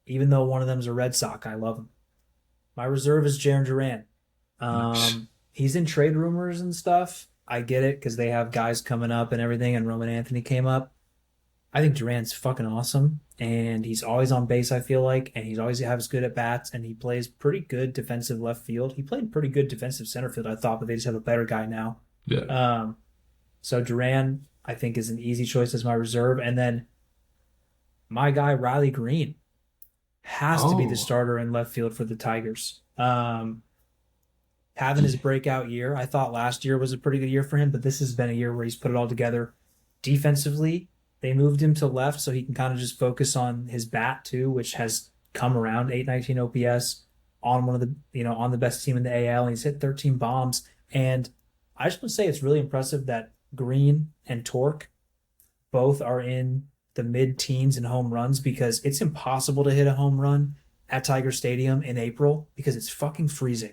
Speaker 1: even though one of them's a Red Sox. I love him. My reserve is Jarren Duran. He's in trade rumors and stuff. I get it because they have guys coming up and everything, and Roman Anthony came up. I think Duran's fucking awesome, and he's always on base, I feel like, and he's always has good at bats, and he plays pretty good defensive left field. He played pretty good defensive center field, I thought, but they just have a better guy now.
Speaker 2: Yeah.
Speaker 1: So Duran, I think is an easy choice as my reserve. And then my guy Riley Green has to be the
Speaker 2: Oh,
Speaker 1: starter in left field for the Tigers. Having his breakout year, I thought last year was a pretty good year for him, but this has been a year where he's put it all together. Defensively, they moved him to left so he can kind of just focus on his bat too, which has come around 819 OPS on one of the on the best team in the AL, and he's hit 13 bombs. And I just want to say it's really impressive that Green and Torque both are in the mid-teens in home runs because it's impossible to hit a home run at Tiger Stadium in April because it's fucking freezing.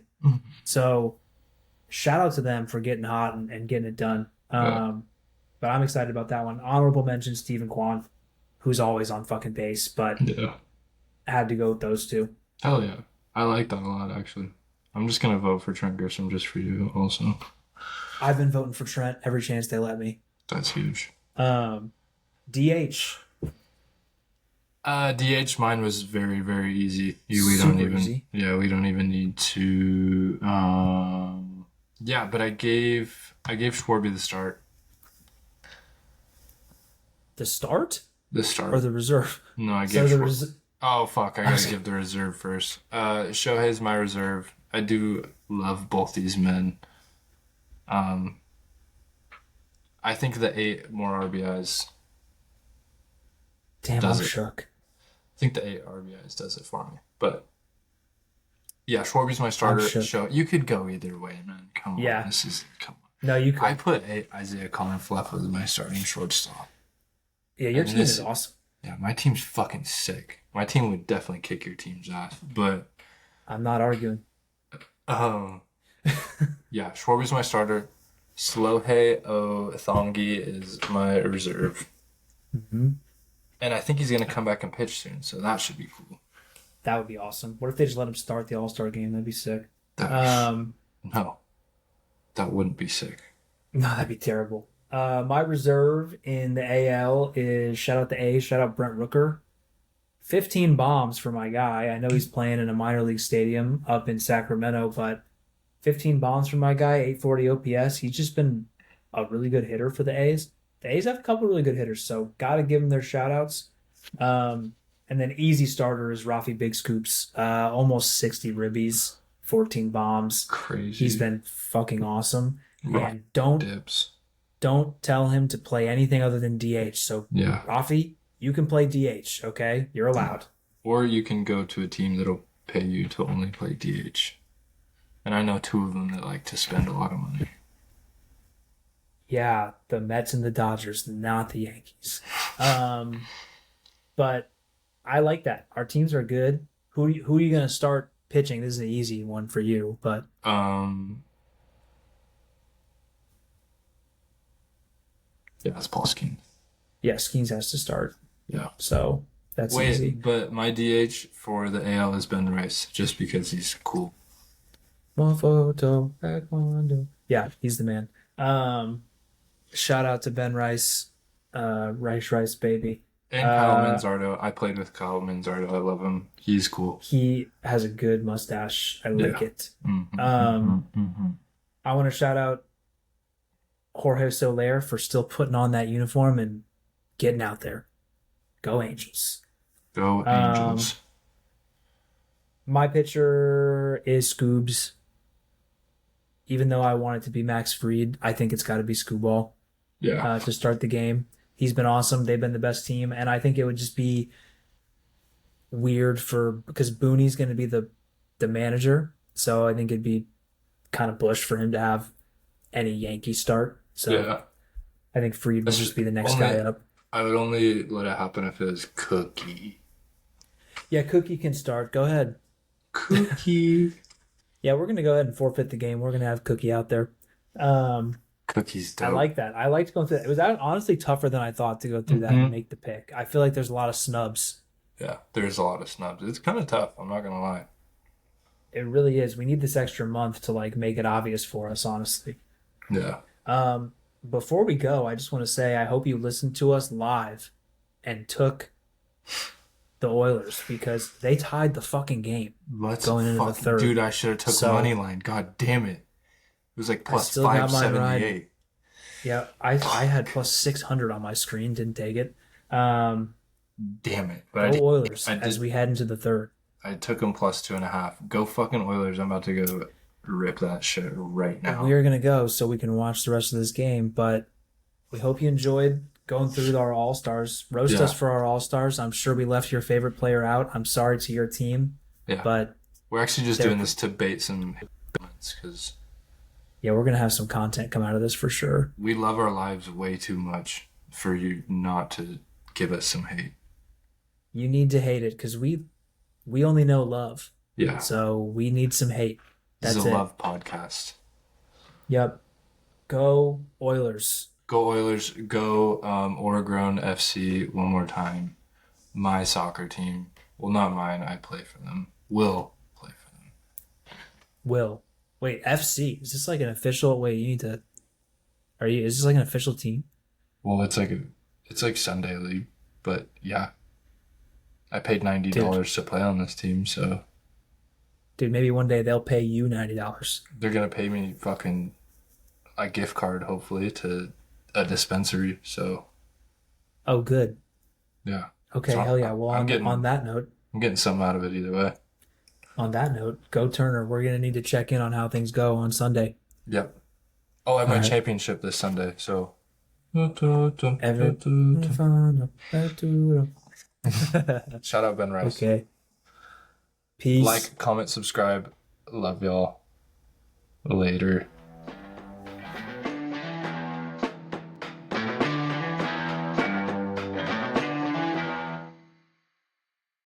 Speaker 1: So shout out to them for getting hot and getting it done.
Speaker 2: yeah.
Speaker 1: But I'm excited about that one. Honorable mention Stephen Kwan, who's always on fucking base, but
Speaker 2: Yeah.
Speaker 1: had to go with those two.
Speaker 2: Hell yeah. I like that a lot, actually. I'm just going to vote for Trent Grisham just for you, also.
Speaker 1: I've been voting for Trent every chance they let me.
Speaker 2: That's huge.
Speaker 1: DH.
Speaker 2: DH, mine was very, very easy. We don't
Speaker 1: Super
Speaker 2: even,
Speaker 1: easy.
Speaker 2: yeah, we don't even need to, yeah, but I gave Schwarber the start.
Speaker 1: The start
Speaker 2: The
Speaker 1: or
Speaker 2: start.
Speaker 1: the reserve?
Speaker 2: No, I
Speaker 1: So
Speaker 2: gave
Speaker 1: the
Speaker 2: Schwarber. Oh, fuck, I gotta
Speaker 1: was-
Speaker 2: give the reserve first. Shohei's my reserve. I do love both these men. Um, I think the 8 more RBIs
Speaker 1: Damn,
Speaker 2: does
Speaker 1: I'm
Speaker 2: it.
Speaker 1: shook.
Speaker 2: I think the 8 RBIs does it for me. But yeah, Schwarber's my starter.
Speaker 1: shook.
Speaker 2: Show you could go either way, man. Come on,
Speaker 1: Yeah.
Speaker 2: this is come on.
Speaker 1: No, you
Speaker 2: I
Speaker 1: could.
Speaker 2: put Isaiah Colin Fleff as my starting shortstop.
Speaker 1: Yeah, your
Speaker 2: and
Speaker 1: team
Speaker 2: this-
Speaker 1: is awesome.
Speaker 2: Yeah, my team's fucking sick. My team would definitely kick your team's ass, but
Speaker 1: I'm not arguing.
Speaker 2: um, yeah, Schwarber's my starter. Shohei Ohtani is my reserve,
Speaker 1: Mm-hmm.
Speaker 2: and I think he's gonna come back and pitch soon, so that should be cool.
Speaker 1: That would be awesome. What if they just let him start the All-Star game? That'd be sick.
Speaker 2: That, no, that wouldn't be sick.
Speaker 1: No, that'd be terrible. My reserve in the AL is shout out the A's, shout out Brent Rooker. 15 bombs for my guy. I know he's playing in a minor league stadium up in Sacramento, but 15 bombs for my guy, 840 OPS. He's just been a really good hitter for the A's. The A's have a couple really good hitters, so got to give them their shout outs. And then easy starter is Rafi Big Scoops. Almost 60 ribbies, 14 bombs.
Speaker 2: Crazy.
Speaker 1: He's been fucking awesome.
Speaker 2: Right.
Speaker 1: And don't
Speaker 2: Dips.
Speaker 1: tell him to play anything other than DH. So,
Speaker 2: Yeah.
Speaker 1: Rafi, you can play DH, okay? You're allowed.
Speaker 2: Or you can go to a team that'll pay you to only play DH. And I know 2 of them that like to spend a lot of money.
Speaker 1: Yeah, the Mets and the Dodgers, not the Yankees. But I like that. Our teams are good. Who are you going to start pitching? This is an easy one for you, but
Speaker 2: Yeah, it's Paul Skeens.
Speaker 1: yeah, Skeens has to start.
Speaker 2: Yeah.
Speaker 1: So that's
Speaker 2: Wait,
Speaker 1: easy.
Speaker 2: but my DH for the AL is Ben Rice, just because he's cool.
Speaker 1: Mofoto, Taekwondo. Yeah, he's the man. Shout out to Ben Rice, Rice, baby.
Speaker 2: And Kyle Manzardo. I played with Kyle Manzardo. I love him. He's cool.
Speaker 1: He has a good mustache. I like
Speaker 2: Yeah.
Speaker 1: it.
Speaker 2: Mm-hmm,
Speaker 1: Um, I want to shout out Jorge Soler for still putting on that uniform and getting out there. Go Angels.
Speaker 2: Go Angels.
Speaker 1: My pitcher is Scoobs. Even though I want it to be Max Fried, I think it's got to be Scooball
Speaker 2: Yeah.
Speaker 1: to start the game. He's been awesome. They've been the best team, and I think it would just be weird because Booney's going to be the manager, so I think it'd be kind of bush for him to have any Yankee start. So
Speaker 2: Yeah.
Speaker 1: I think Fried would
Speaker 2: That's
Speaker 1: just be the next
Speaker 2: only-
Speaker 1: guy up.
Speaker 2: I would only let it happen if it was Cookie.
Speaker 1: Yeah, Cookie can start. Go ahead.
Speaker 2: Cookie.
Speaker 1: Yeah, we're gonna go ahead and forfeit the game. We're gonna have Cookie out there.
Speaker 2: Cookie's dope.
Speaker 1: I like that. I liked going through that. It was honestly tougher than I thought to go through that and make the pick. I feel like there's a lot of snubs.
Speaker 2: Yeah, there's a lot of snubs. It's kind of tough. I'm not gonna lie.
Speaker 1: It really is. We need this extra month to like make it obvious for us, honestly.
Speaker 2: Yeah.
Speaker 1: Before we go, I just want to say I hope you listened to us live and took the Oilers because they tied the fucking game.
Speaker 2: Let's
Speaker 1: Going into the
Speaker 2: fucking
Speaker 1: third.
Speaker 2: dude. I should have took
Speaker 1: So-
Speaker 2: money line. God damn it! It was like plus
Speaker 1: still got mine right.
Speaker 2: 578.
Speaker 1: Yeah, I had plus 600 on my screen, didn't take it. Um,
Speaker 2: Damn it. But
Speaker 1: Go Oilers
Speaker 2: I
Speaker 1: as
Speaker 2: did
Speaker 1: we head into the third.
Speaker 2: I took them plus 2.5. Go fucking Oilers. I'm about to go rip that shit right now.
Speaker 1: We are going to go so we can watch the rest of this game, but we hope you enjoyed going through our All-Stars. Roast
Speaker 2: Yeah.
Speaker 1: us for our All-Stars. I'm sure we left your favorite player out. I'm sorry to your team,
Speaker 2: Yeah.
Speaker 1: but
Speaker 2: We're actually just
Speaker 1: they're-
Speaker 2: doing this to bait some comments because
Speaker 1: yeah, we're going to have some content come out of this for sure.
Speaker 2: we love our lives way too much for you not to give us some hate.
Speaker 1: You need to hate it because we only know love,
Speaker 2: Yeah.
Speaker 1: so we need some hate.
Speaker 2: This
Speaker 1: That's
Speaker 2: is a
Speaker 1: it.
Speaker 2: love podcast.
Speaker 1: Yep. Go Oilers.
Speaker 2: Go Oilers. Go Oregon FC one more time. My soccer team. Well, not mine. I play for them. Will play for them.
Speaker 1: Will. Wait, FC. Is this like an official? Wait, you need to. Is this like an official team?
Speaker 2: Well, it's like Sunday league, but yeah. I paid $90 to play on this team, so
Speaker 1: Dude, maybe one day they'll pay you $90.
Speaker 2: they're gonna pay me fucking a gift card, hopefully, to a dispensary. So
Speaker 1: Oh, good.
Speaker 2: yeah,
Speaker 1: Okay,
Speaker 2: So
Speaker 1: hell yeah. Well,
Speaker 2: I'm getting-
Speaker 1: on that note,
Speaker 2: I'm getting something out of it either way.
Speaker 1: go Turner. We're gonna need to check in on how things go on Sunday.
Speaker 2: Yep. Oh, I have my
Speaker 1: Alright.
Speaker 2: championship this Sunday, so. Shout out Ben Rice.
Speaker 1: Okay. Peace.
Speaker 2: Like, comment, subscribe. Love y'all. Later.